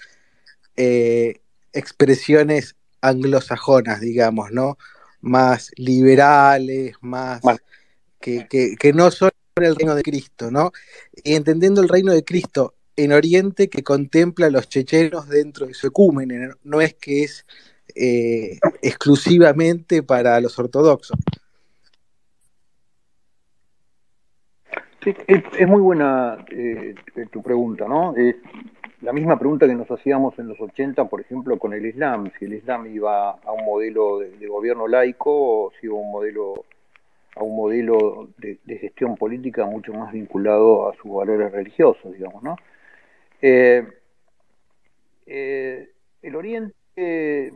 expresiones anglosajonas, digamos, ¿no? Más liberales, más que no son el reino de Cristo, ¿no? Y entendiendo el reino de Cristo en Oriente que contempla a los chechenos dentro de su ecúmene, no es que es exclusivamente para los ortodoxos. Sí, es muy buena tu pregunta, ¿no? Es la misma pregunta que nos hacíamos en los 80, por ejemplo, con el Islam, si el Islam iba a un modelo de gobierno laico o si iba a un modelo a un modelo de gestión política mucho más vinculado a sus valores religiosos, digamos, ¿no? Eh, el Oriente, de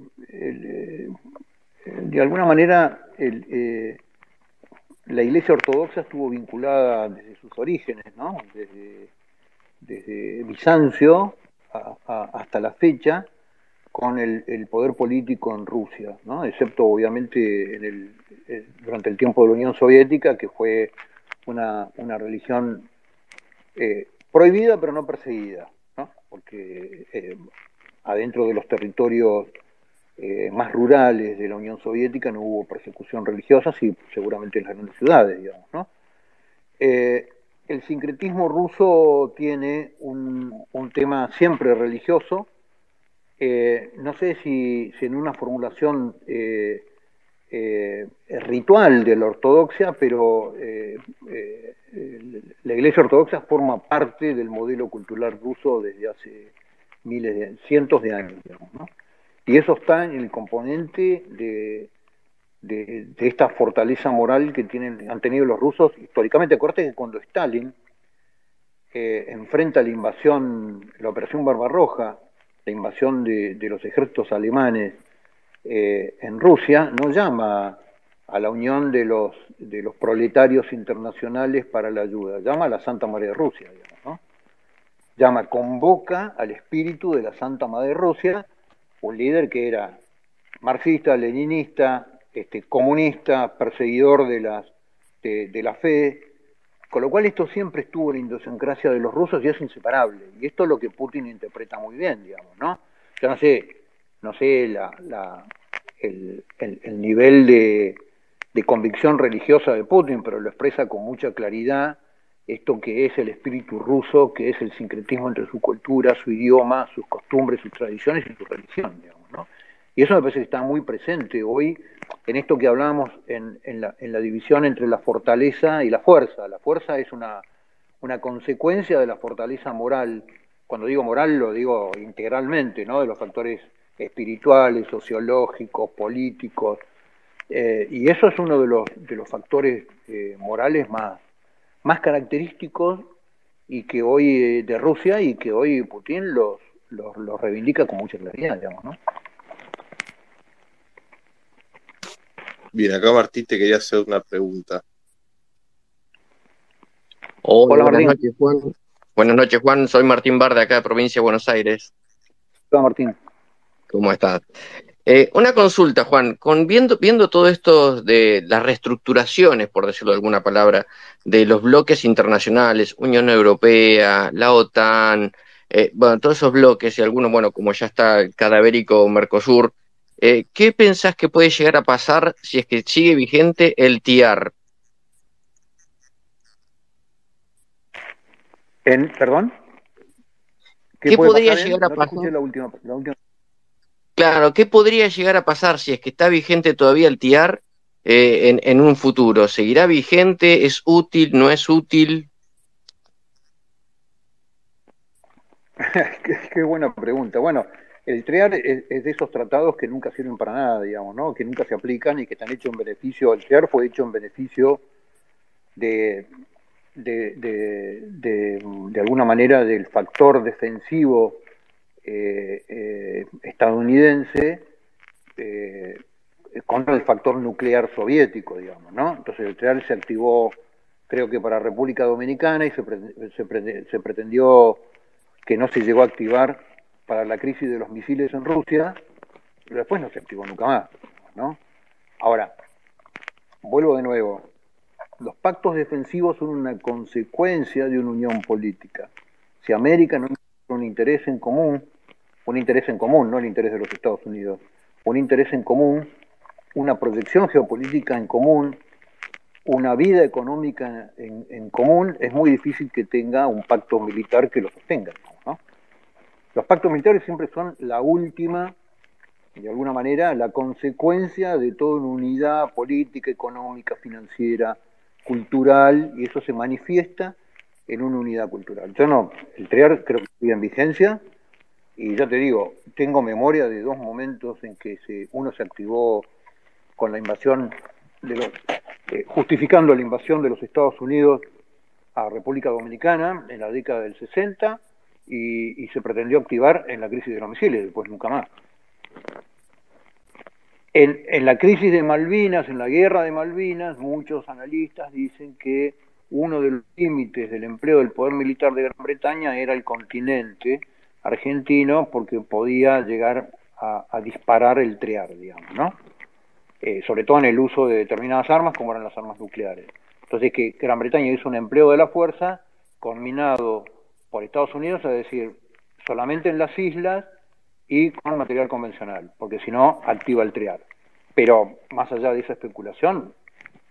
alguna manera, la Iglesia Ortodoxa estuvo vinculada desde sus orígenes, ¿no? Desde Bizancio hasta la fecha, con el poder político en Rusia, ¿no? Excepto obviamente durante el tiempo de la Unión Soviética, que fue una religión prohibida pero no perseguida, ¿no? Porque adentro de los territorios más rurales de la Unión Soviética no hubo persecución religiosa, sí, seguramente en las grandes ciudades, digamos, ¿no? El sincretismo ruso tiene un tema siempre religioso. No sé si en una formulación ritual de la ortodoxia, pero la Iglesia Ortodoxa forma parte del modelo cultural ruso desde hace cientos de años, digamos, ¿no? Y eso está en el componente de esta fortaleza moral que han tenido los rusos históricamente. Acuérdate que cuando Stalin enfrenta la invasión, la Operación Barbarroja, la invasión de los ejércitos alemanes en Rusia, no llama a la unión de los proletarios internacionales para la ayuda, llama a la Santa Madre de Rusia, digamos, ¿no? Convoca al espíritu de la Santa Madre de Rusia, un líder que era marxista, leninista, comunista, perseguidor de la fe, con lo cual esto siempre estuvo en la idiosincrasia de los rusos y es inseparable. Y esto es lo que Putin interpreta muy bien, digamos, ¿no? Yo no sé el nivel de convicción religiosa de Putin, pero lo expresa con mucha claridad esto que es el espíritu ruso, que es el sincretismo entre su cultura, su idioma, sus costumbres, sus tradiciones y su religión, digamos, ¿no? Y eso me parece que está muy presente hoy en esto que hablamos en la división entre la fortaleza y la fuerza. La fuerza es una consecuencia de la fortaleza moral. Cuando digo moral lo digo integralmente, ¿no? De los factores espirituales, sociológicos, políticos. Y eso es uno de los factores morales más característicos y que hoy de Rusia y que hoy Putin los reivindica con mucha claridad, digamos, ¿no? Bien, acá Martín te quería hacer una pregunta. Hola, buenas Martín. noches, Juan. Buenas noches, Juan. Soy Martín Bar, de acá de provincia de Buenos Aires. Hola, Martín. ¿Cómo estás? Una consulta, Juan. Viendo todo esto de las reestructuraciones, por decirlo de alguna palabra, de los bloques internacionales, Unión Europea, la OTAN, bueno, todos esos bloques y algunos, bueno, como ya está el cadavérico Mercosur, ¿qué pensás que puede llegar a pasar si es que sigue vigente el TIAR? ¿Perdón? ¿Qué puede podría pasar llegar a No te pasar? escuché la última. Claro, ¿qué podría llegar a pasar si es que está vigente todavía el TIAR en un futuro? ¿Seguirá vigente? ¿Es útil? ¿No es útil? Qué buena pregunta. Bueno, el TREAR es de esos tratados que nunca sirven para nada, digamos, ¿no? Que nunca se aplican y que están hechos en beneficio. El TREAR fue hecho en beneficio de alguna manera del factor defensivo estadounidense contra el factor nuclear soviético, digamos, ¿no? Entonces el TREAR se activó, creo que para República Dominicana y se pretendió que no se llegó a activar para la crisis de los misiles en Rusia, pero después no se activó nunca más, ¿no? Ahora, vuelvo de nuevo, los pactos defensivos son una consecuencia de una unión política. Si América no tiene un interés en común, no el interés de los Estados Unidos, un interés en común, una proyección geopolítica en común, una vida económica en común, es muy difícil que tenga un pacto militar que lo sostenga, ¿no? Los pactos militares siempre son la última, de alguna manera, la consecuencia de toda una unidad política, económica, financiera, cultural, y eso se manifiesta en una unidad cultural. El TREAR creo que sigue en vigencia, y ya te digo, tengo memoria de dos momentos en que uno se activó con la invasión de justificando la invasión de los Estados Unidos a República Dominicana en la década del 60 y se pretendió activar en la crisis de los misiles, después nunca más. En la crisis de Malvinas, en la guerra de Malvinas, muchos analistas dicen que uno de los límites del empleo del poder militar de Gran Bretaña era el continente argentino, porque podía llegar a disparar el TREAR, digamos, ¿no? Sobre todo en el uso de determinadas armas, como eran las armas nucleares. Entonces, que Gran Bretaña hizo un empleo de la fuerza combinado por Estados Unidos, es decir, solamente en las islas y con material convencional, porque si no, activa el TREAR. Pero más allá de esa especulación,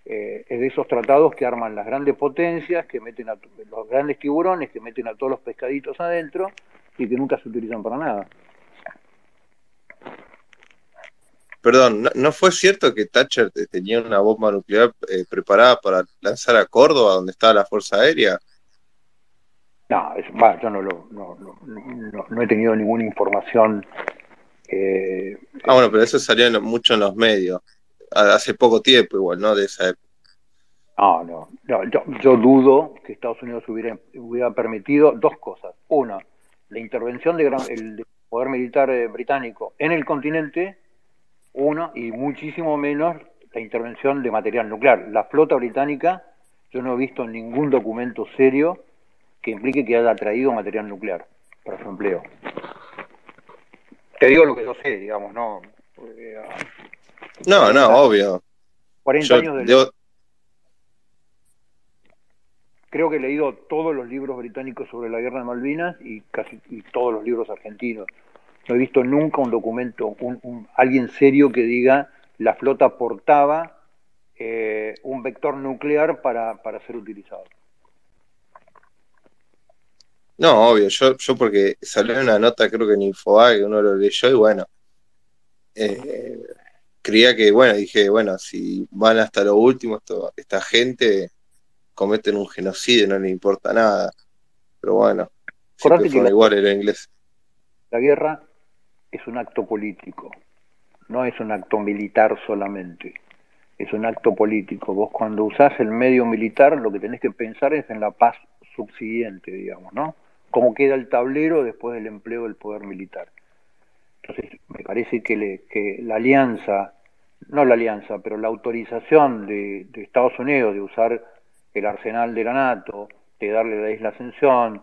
es de esos tratados que arman las grandes potencias, que meten a los grandes tiburones, que meten a todos los pescaditos adentro y que nunca se utilizan para nada. Perdón, ¿no fue cierto que Thatcher tenía una bomba nuclear preparada para lanzar a Córdoba, donde estaba la Fuerza Aérea? No, yo no he tenido ninguna información. Bueno, pero eso salió mucho en los medios, hace poco tiempo igual, ¿no? De esa época. No, yo dudo que Estados Unidos hubiera permitido dos cosas. Una, la intervención del poder militar británico en el continente, y muchísimo menos la intervención de material nuclear. La flota británica, yo no he visto ningún documento serio que implique que haya traído material nuclear para su empleo. Te digo lo que yo sé, digamos, ¿no? Obvio. 40 años creo que he leído todos los libros británicos sobre la guerra de Malvinas y todos los libros argentinos. No he visto nunca un documento, alguien serio que diga la flota portaba un vector nuclear para ser utilizado. No, obvio, yo porque salió una nota, creo que en Infobae, que uno lo leyó y bueno, creía que, dije, si van hasta lo último, esta gente cometen un genocidio, no le importa nada. Pero bueno, siempre fueron igual los ingleses. La guerra es un acto político, no es un acto militar solamente, es un acto político. Vos cuando usás el medio militar lo que tenés que pensar es en la paz subsiguiente, digamos, ¿no? Cómo queda el tablero después del empleo del poder militar. Entonces, me parece que la alianza, no la alianza, pero la autorización de Estados Unidos de usar el arsenal de la NATO, de darle la isla Ascensión,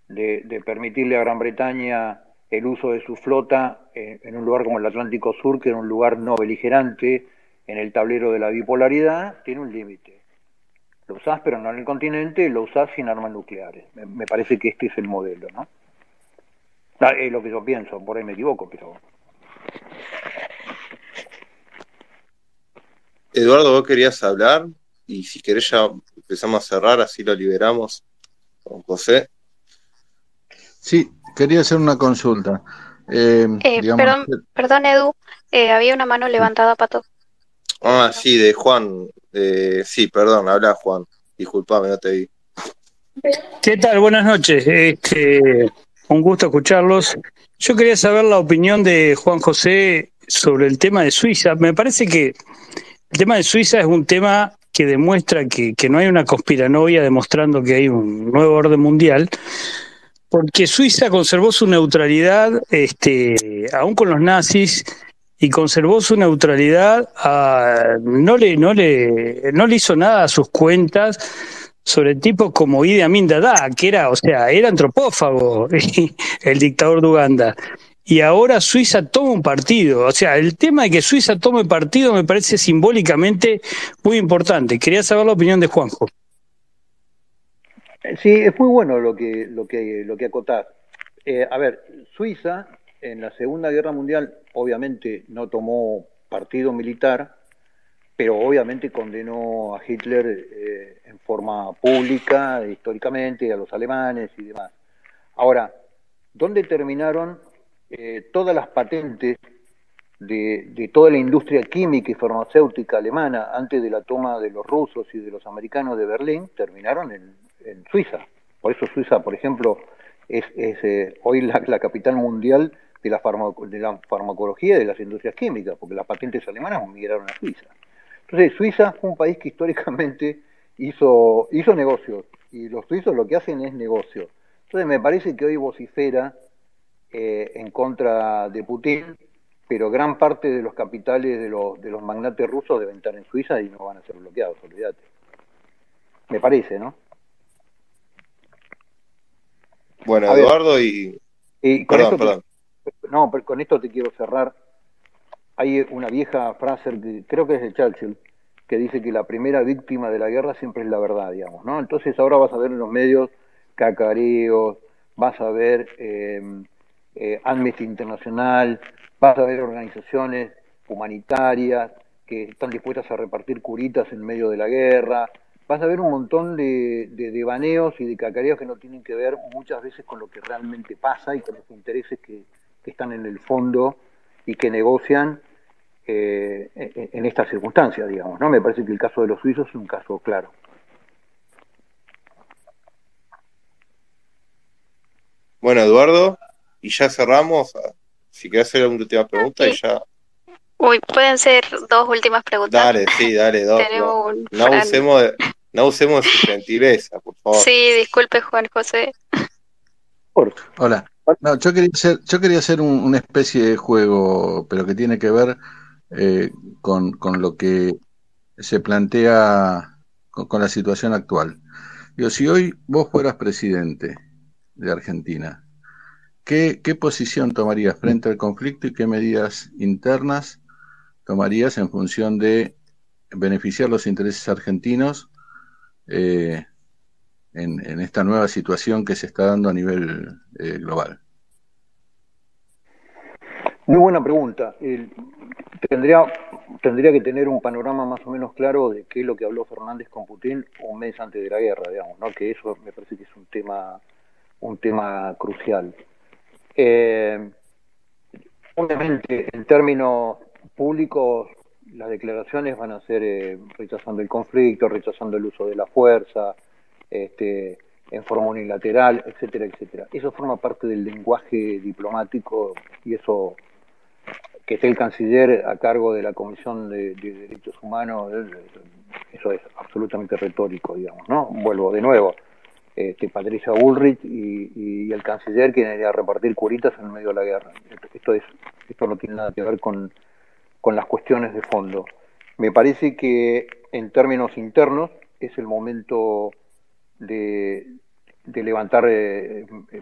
de permitirle a Gran Bretaña el uso de su flota en un lugar como el Atlántico Sur, que era un lugar no beligerante en el tablero de la bipolaridad, tiene un límite. Lo usás, pero no en el continente, lo usás sin armas nucleares. Me parece que este es el modelo, ¿no? Es lo que yo pienso, por ahí me equivoco, pero... Eduardo, vos querías hablar, y si querés ya empezamos a cerrar, así lo liberamos con José. Sí, quería hacer una consulta. Perdón, Edu, había una mano levantada, Pato. Sí, de Juan. Sí, perdón, habla Juan. Disculpame, no te vi. ¿Qué tal? Buenas noches. Un gusto escucharlos. Yo quería saber la opinión de Juan José sobre el tema de Suiza. Me parece que el tema de Suiza es un tema que demuestra que no hay una conspiranoia demostrando que hay un nuevo orden mundial, porque Suiza conservó su neutralidad, aún con los nazis, y conservó su neutralidad, no le hizo nada a sus cuentas sobre tipos como Idi Amin Dada, que era antropófago, el dictador de Uganda. Y ahora Suiza toma un partido. O sea, el tema de que Suiza tome partido me parece simbólicamente muy importante. Quería saber la opinión de Juanjo. Sí, es muy bueno lo que acotás. A ver, Suiza en la Segunda Guerra Mundial obviamente no tomó partido militar, pero obviamente condenó a Hitler en forma pública, históricamente, a los alemanes y demás. Ahora, ¿dónde terminaron todas las patentes de toda la industria química y farmacéutica alemana antes de la toma de los rusos y de los americanos de Berlín? Terminaron en Suiza. Por eso Suiza, por ejemplo, es hoy la capital mundial de la farmacología y de las industrias químicas, porque las patentes alemanas migraron a Suiza. Entonces, Suiza fue un país que históricamente hizo negocios, y los suizos lo que hacen es negocio. Entonces, me parece que hoy vocifera en contra de Putin, pero gran parte de los capitales de los magnates rusos deben estar en Suiza y no van a ser bloqueados, olvídate. Me parece, ¿no? Bueno, A ver, Eduardo, y con perdón, esto perdón. no, pero con esto te quiero cerrar. Hay una vieja frase que creo que es de Churchill, que dice que la primera víctima de la guerra siempre es la verdad, digamos, ¿no? Entonces ahora vas a ver en los medios cacareos, vas a ver Amnesty Internacional, vas a ver organizaciones humanitarias que están dispuestas a repartir curitas en medio de la guerra, vas a ver un montón de devaneos y de cacareos que no tienen que ver muchas veces con lo que realmente pasa y con los intereses que están en el fondo y que negocian en estas circunstancias, digamos, ¿no? Me parece que el caso de los suizos es un caso claro. Bueno, Eduardo, y ya cerramos. Si querés hacer alguna última pregunta y Sí. ya. Uy, pueden ser dos últimas preguntas. Dale, sí, dale, dos. Tenemos un No Fran. usemos de su gentileza, por favor. Sí, disculpe, Juan José. Hola. No, yo quería hacer una especie de juego, pero que tiene que ver con lo que se plantea con la situación actual. Digo, si hoy vos fueras presidente de Argentina, ¿qué posición tomarías frente al conflicto y qué medidas internas tomarías en función de beneficiar los intereses argentinos en esta nueva situación que se está dando a nivel global? Muy buena pregunta. Tendría que tener un panorama más o menos claro de qué es lo que habló Fernández con Putin un mes antes de la guerra, digamos, ¿no? Que eso me parece que es un tema crucial. Obviamente, en términos públicos, las declaraciones van a ser rechazando el conflicto, rechazando el uso de la fuerza, en forma unilateral, etcétera, etcétera. Eso forma parte del lenguaje diplomático y eso, que esté el canciller a cargo de la Comisión de Derechos Humanos, eso es absolutamente retórico, digamos, ¿no? Vuelvo de nuevo. Patricia Bullrich y el canciller quieren ir a repartir curitas en medio de la guerra. Esto no tiene nada que ver con las cuestiones de fondo. Me parece que en términos internos es el momento de levantar,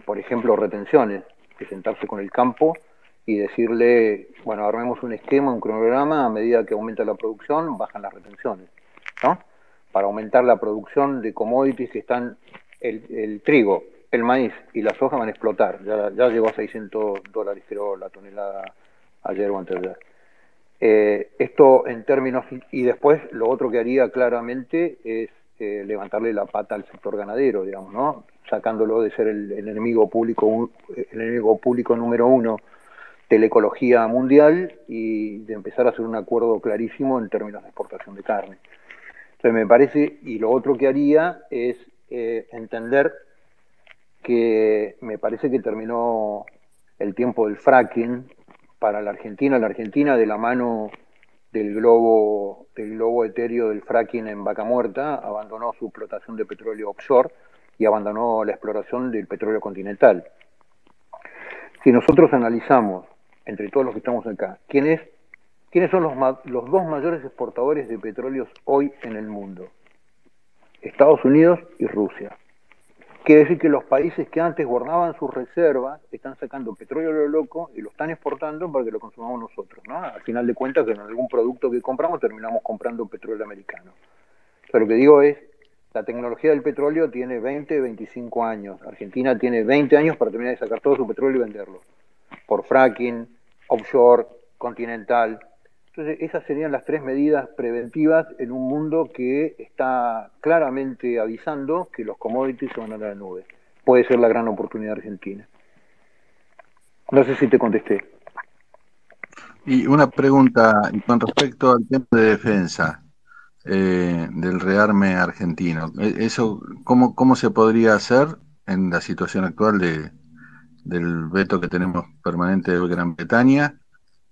por ejemplo, retenciones, de sentarse con el campo y decirle, bueno, armemos un esquema, un cronograma, a medida que aumenta la producción, bajan las retenciones, ¿no? Para aumentar la producción de commodities que están, el trigo, el maíz y la soja van a explotar. Ya llegó a $600, creo, la tonelada ayer o antes de ayer. Esto en términos, y después lo otro que haría claramente es levantarle la pata al sector ganadero, digamos, ¿no? Sacándolo de ser el enemigo público número uno de la ecología mundial y de empezar a hacer un acuerdo clarísimo en términos de exportación de carne. Entonces me parece, y lo otro que haría es entender que me parece que terminó el tiempo del fracking para la Argentina de la mano del globo etéreo del fracking en Vaca Muerta, abandonó su explotación de petróleo offshore y abandonó la exploración del petróleo continental. Si nosotros analizamos, entre todos los que estamos acá, ¿quiénes son los dos mayores exportadores de petróleos hoy en el mundo? Estados Unidos y Rusia. Quiere decir que los países que antes guardaban sus reservas están sacando petróleo a lo loco y lo están exportando para que lo consumamos nosotros, ¿no? Al final de cuentas, que en algún producto que compramos terminamos comprando petróleo americano. Pero lo que digo es, la tecnología del petróleo tiene 20, 25 años. Argentina tiene 20 años para terminar de sacar todo su petróleo y venderlo. Por fracking, offshore, continental. Entonces, esas serían las tres medidas preventivas en un mundo que está claramente avisando que los commodities se van a la nube. Puede ser la gran oportunidad argentina. No sé si te contesté. Y una pregunta con respecto al tema de defensa del rearme argentino. Eso, ¿cómo se podría hacer en la situación actual del veto que tenemos permanente de Gran Bretaña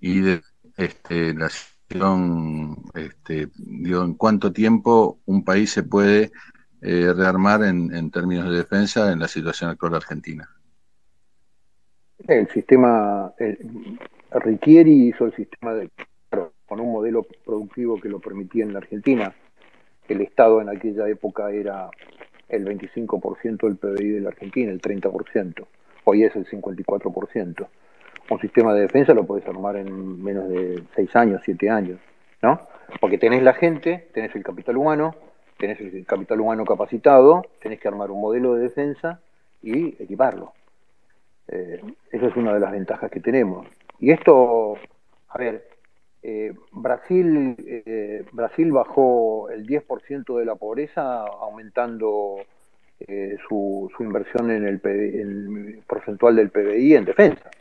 y de la situación cuestión, digo, en cuánto tiempo un país se puede rearmar en términos de defensa en la situación actual de Argentina. El sistema, Richieri hizo el sistema con un modelo productivo que lo permitía en la Argentina. El Estado en aquella época era el 25% del PBI de la Argentina, el 30%. Hoy es el 54%. Un sistema de defensa lo podés armar en menos de 6 años, 7 años, ¿no? Porque tenés la gente, tenés el capital humano capacitado, tenés que armar un modelo de defensa y equiparlo. Esa es una de las ventajas que tenemos. Y esto, a ver, Brasil bajó el 10% de la pobreza aumentando su inversión en el porcentual del PBI en defensa.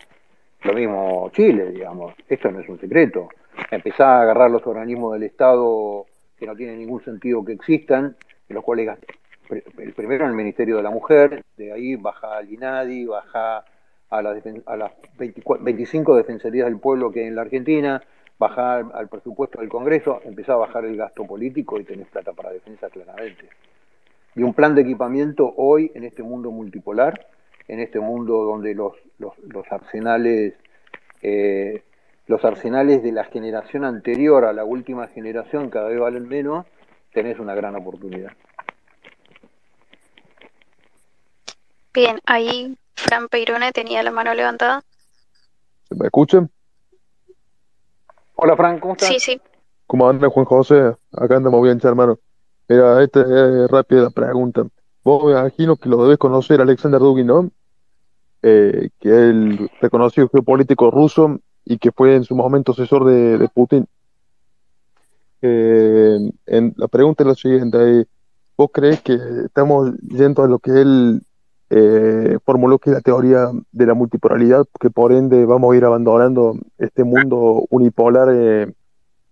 Lo mismo Chile, digamos. Esto no es un secreto. Empezar a agarrar los organismos del Estado que no tienen ningún sentido que existan, en los cuales el primero en el Ministerio de la Mujer, de ahí baja al INADI, baja a las 25 defensorías del pueblo que hay en la Argentina, bajar al presupuesto del Congreso, empezar a bajar el gasto político y tenés plata para defensa claramente. Y un plan de equipamiento hoy en este mundo multipolar, en este mundo donde los arsenales de la generación anterior a la última generación cada vez valen menos, tenés una gran oportunidad. Bien, ahí Fran Peirone tenía la mano levantada. ¿Me escuchan? Hola Fran, ¿cómo estás? Sí, sí. ¿Cómo anda Juan José? Acá andamos bien, hermano. Mira, esta es rápida la pregunta. Vos me imagino que lo debes conocer, Alexander Dugin, ¿no? Que es el reconocido geopolítico ruso y que fue en su momento asesor de Putin. La pregunta es la siguiente. ¿Vos crees que estamos yendo a lo que él formuló, que es la teoría de la multipolaridad, que por ende vamos a ir abandonando este mundo unipolar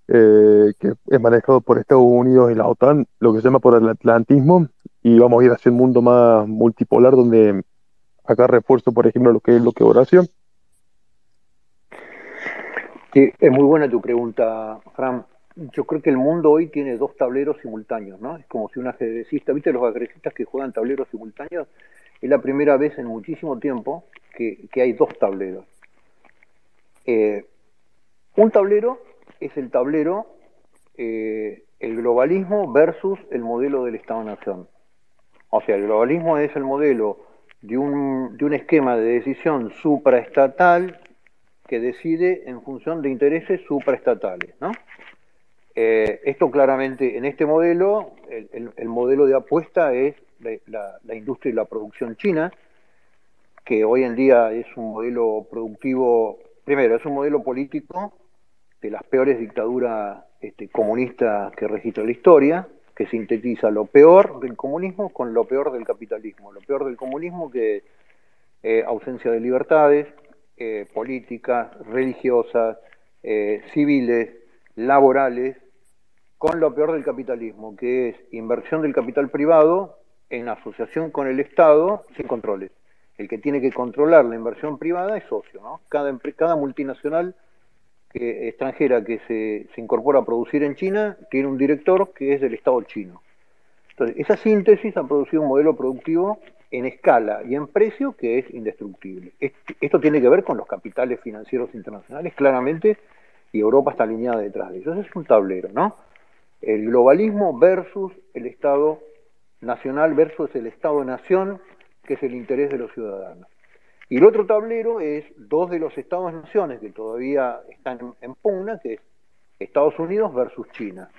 que es manejado por Estados Unidos y la OTAN, lo que se llama por el atlantismo, y vamos a ir hacia un mundo más multipolar donde acá refuerzo, por ejemplo, lo que es Horacio? Sí, es muy buena tu pregunta, Fran. Yo creo que el mundo hoy tiene dos tableros simultáneos, ¿no? Es como si un ajedrecista, ¿viste los ajedrecistas que juegan tableros simultáneos? Es la primera vez en muchísimo tiempo que hay dos tableros. Un tablero es el tablero, el globalismo versus el modelo del Estado-Nación. O sea, el globalismo es el modelo de un esquema de decisión supraestatal que decide en función de intereses supraestatales, ¿no? Esto claramente, en este modelo, el modelo de apuesta es la industria y la producción china, que hoy en día es un modelo productivo, primero, es un modelo político de las peores dictaduras comunistas que registra la historia, que sintetiza lo peor del comunismo con lo peor del capitalismo. Lo peor del comunismo, que es ausencia de libertades políticas, religiosas, civiles, laborales, con lo peor del capitalismo, que es inversión del capital privado en asociación con el Estado sin controles. El que tiene que controlar la inversión privada es socio, ¿no? Cada multinacional extranjera que se incorpora a producir en China tiene un director que es del Estado chino. Entonces, esa síntesis ha producido un modelo productivo en escala y en precio que es indestructible. Esto tiene que ver con los capitales financieros internacionales, claramente, y Europa está alineada detrás de ellos. Ese es un tablero, ¿no? El globalismo versus el Estado nacional versus el Estado-nación, que es el interés de los ciudadanos. Y el otro tablero es dos de los Estados-naciones que todavía están en pugna, que es Estados Unidos versus China,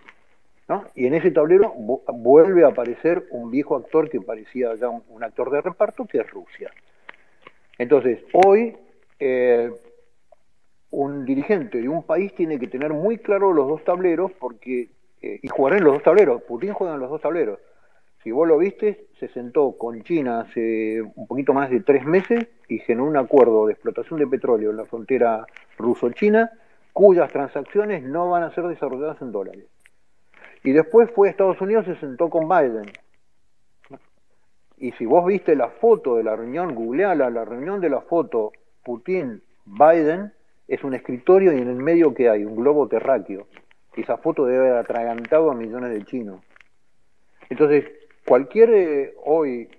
¿no? Y en ese tablero vuelve a aparecer un viejo actor que parecía ya un actor de reparto, que es Rusia. Entonces, hoy un dirigente de un país tiene que tener muy claro los dos tableros, porque y jugar en los dos tableros. Putin juega en los dos tableros. Si vos lo viste, se sentó con China hace un poquito más de 3 meses y generó un acuerdo de explotación de petróleo en la frontera ruso-china, cuyas transacciones no van a ser desarrolladas en dólares. Y después fue a Estados Unidos y se sentó con Biden. Y si vos viste la foto de la reunión, googleala, la reunión de la foto Putin-Biden, es un escritorio y en el medio que hay un globo terráqueo. Y esa foto debe haber atragantado a millones de chinos. Entonces, cualquier hoy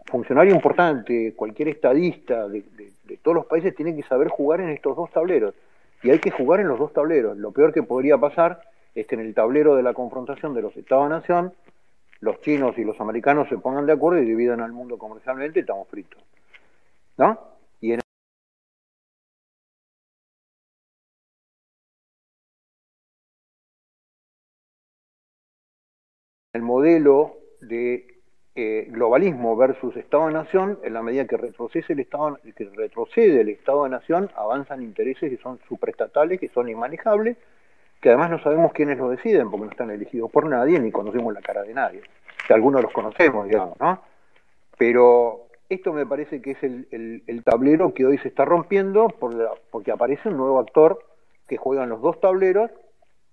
funcionario importante, cualquier estadista de todos los países tiene que saber jugar en estos dos tableros. Y hay que jugar en los dos tableros. Lo peor que podría pasar es que en el tablero de la confrontación de los Estados-nación, los chinos y los americanos se pongan de acuerdo y dividan al mundo comercialmente y estamos fritos, ¿no? Y en el modelo de globalismo versus Estado-nación, en la medida que retrocede el Estado-nación, avanzan intereses que son supraestatales, que son inmanejables, que además no sabemos quiénes lo deciden, porque no están elegidos por nadie, ni conocemos la cara de nadie. Que algunos los conocemos, digamos, ¿no? Pero esto me parece que es el tablero que hoy se está rompiendo porque aparece un nuevo actor que juega en los dos tableros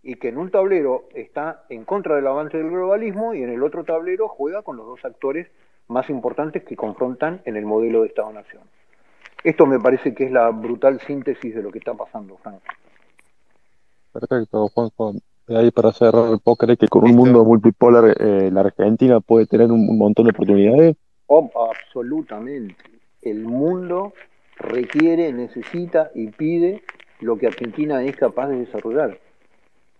y que en un tablero está en contra del avance del globalismo y en el otro tablero juega con los dos actores más importantes que confrontan en el modelo de Estado-nación. Esto me parece que es la brutal síntesis de lo que está pasando, Frank. Perfecto, Juanjo. De ahí para cerrar, ¿vos crees que con un Listo. mundo multipolar la Argentina puede tener un montón de oportunidades? Absolutamente. El mundo requiere, necesita y pide lo que Argentina es capaz de desarrollar.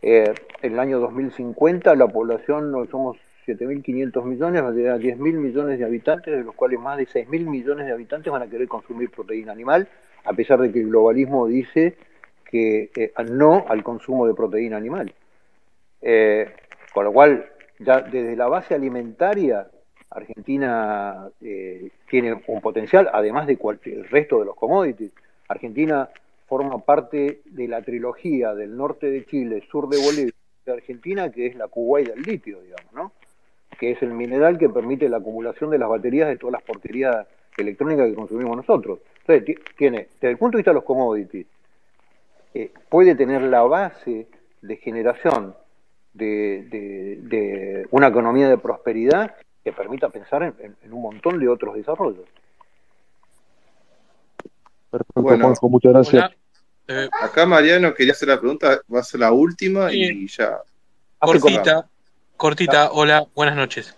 En el año 2050 la población, somos 7.500 millones, va a llegar a 10.000 millones de habitantes, de los cuales más de 6.000 millones de habitantes van a querer consumir proteína animal, a pesar de que el globalismo dice que no al consumo de proteína animal. Con lo cual, ya desde la base alimentaria, Argentina tiene un potencial, además de el resto de los commodities. Argentina forma parte de la trilogía del norte de Chile, sur de Bolivia, de Argentina, que es la Kuwait del litio, digamos, ¿no? Que es el mineral que permite la acumulación de las baterías de todas las porquerías electrónicas que consumimos nosotros. Entonces, tiene, desde el punto de vista de los commodities, puede tener la base de generación de una economía de prosperidad que permita pensar en un montón de otros desarrollos. Perfecto, Bueno, Juanjo, muchas gracias. Hola. acá Mariano quería hacer la pregunta, va a ser la última Sí, y ya. cortita. Hola, buenas noches.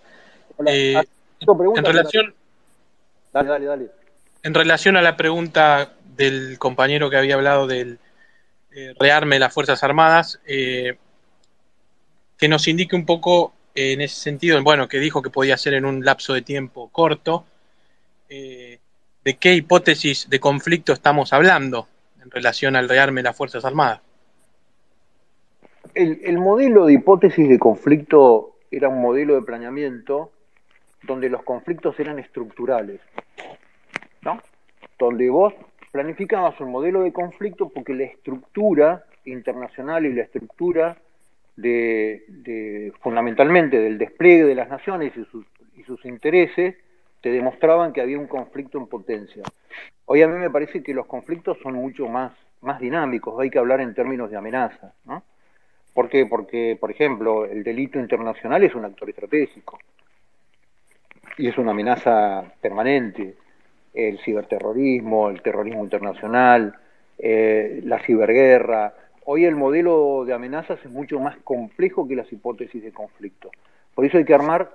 Hola, En pregunta, relación, dale. en relación a la pregunta del compañero que había hablado del rearme de las Fuerzas Armadas, que nos indique un poco en ese sentido, bueno, que dijo que podía ser en un lapso de tiempo corto, de qué hipótesis de conflicto estamos hablando en relación al rearme de las Fuerzas Armadas. El modelo de hipótesis de conflicto era un modelo de planeamiento donde los conflictos eran estructurales, ¿no? Donde vos planificabas un modelo de conflicto porque la estructura internacional y la estructura fundamentalmente del despliegue de las naciones y sus intereses te demostraban que había un conflicto en potencia. Hoy a mí me parece que los conflictos son mucho más dinámicos, hay que hablar en términos de amenaza, ¿no? ¿Por qué? Porque, por ejemplo, el delito internacional es un actor estratégico y es una amenaza permanente. El ciberterrorismo, el terrorismo internacional, la ciberguerra. Hoy el modelo de amenazas es mucho más complejo que las hipótesis de conflicto. Por eso hay que armar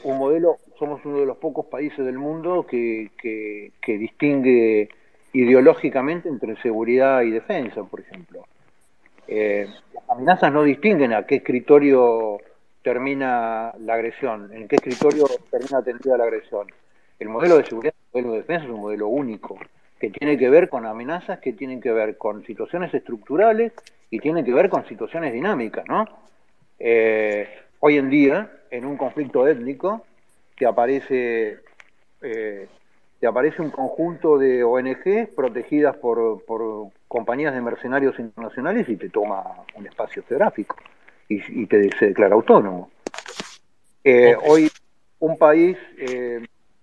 un modelo. Somos uno de los pocos países del mundo que distingue ideológicamente entre seguridad y defensa, por ejemplo. Las amenazas no distinguen a qué escritorio termina la agresión, en qué escritorio termina atendida la agresión. El modelo de seguridad, el modelo de defensa es un modelo único, que tiene que ver con amenazas, que tienen que ver con situaciones estructurales y tienen que ver con situaciones dinámicas, ¿no? Hoy en día, en un conflicto étnico, te aparece un conjunto de ONG protegidas por compañías de mercenarios internacionales y te toma un espacio geográfico y se declara autónomo. Hoy un país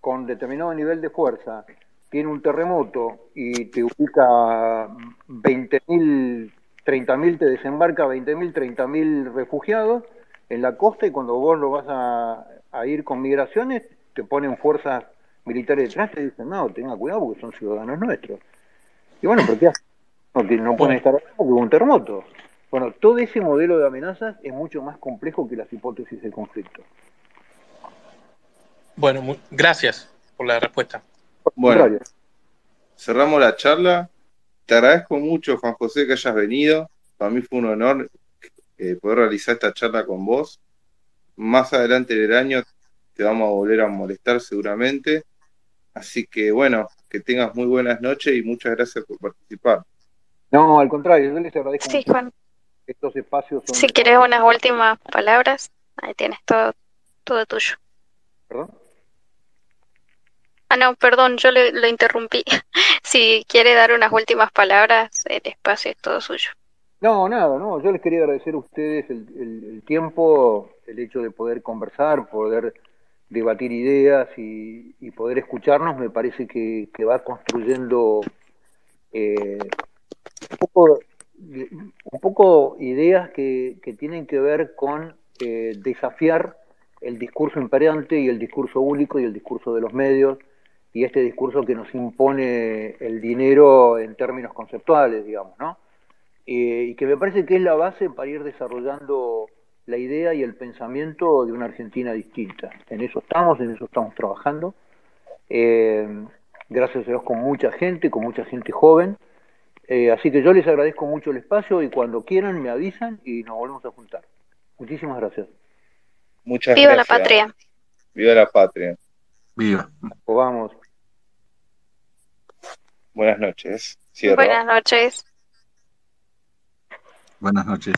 con determinado nivel de fuerza tiene un terremoto y te ubica 20.000, 30.000, te desembarca 20.000, 30.000 refugiados en la costa y cuando vos lo vas a ir con migraciones te ponen fuerzas militares detrás y te dicen no, tenga cuidado porque son ciudadanos nuestros. Y bueno, ¿pero qué haces? No pueden estar porque hubo un terremoto. Bueno, todo ese modelo de amenazas es mucho más complejo que las hipótesis del conflicto. Bueno, gracias por la respuesta. Bueno, cerramos la charla. Te agradezco mucho, Juan José, que hayas venido. Para mí fue un honor poder realizar esta charla con vos. Más adelante del año te vamos a volver a molestar seguramente. Así que bueno, que tengas muy buenas noches y muchas gracias por participar. No, al contrario, yo les agradezco Sí, mucho. Juan. Estos espacios son... Si querés unas últimas palabras, ahí tienes todo tuyo. ¿Perdón? Ah, no, perdón, yo lo interrumpí. Si quiere dar unas últimas palabras, el espacio es todo suyo. No, nada, no. Yo les quería agradecer a ustedes el tiempo, el hecho de poder conversar, poder debatir ideas y poder escucharnos. Me parece que va construyendo un poco ideas que tienen que ver con desafiar el discurso imperante y el discurso único y el discurso de los medios y este discurso que nos impone el dinero en términos conceptuales, digamos, ¿no? Y que me parece que es la base para ir desarrollando la idea y el pensamiento de una Argentina distinta. En eso estamos trabajando. Gracias a Dios con mucha gente joven. Así que yo les agradezco mucho el espacio y cuando quieran me avisan y nos volvemos a juntar. Muchísimas gracias. Muchas Viva gracias. la patria. Viva la patria. Viva. Vamos. Buenas noches. Cierro. Buenas noches. Buenas noches.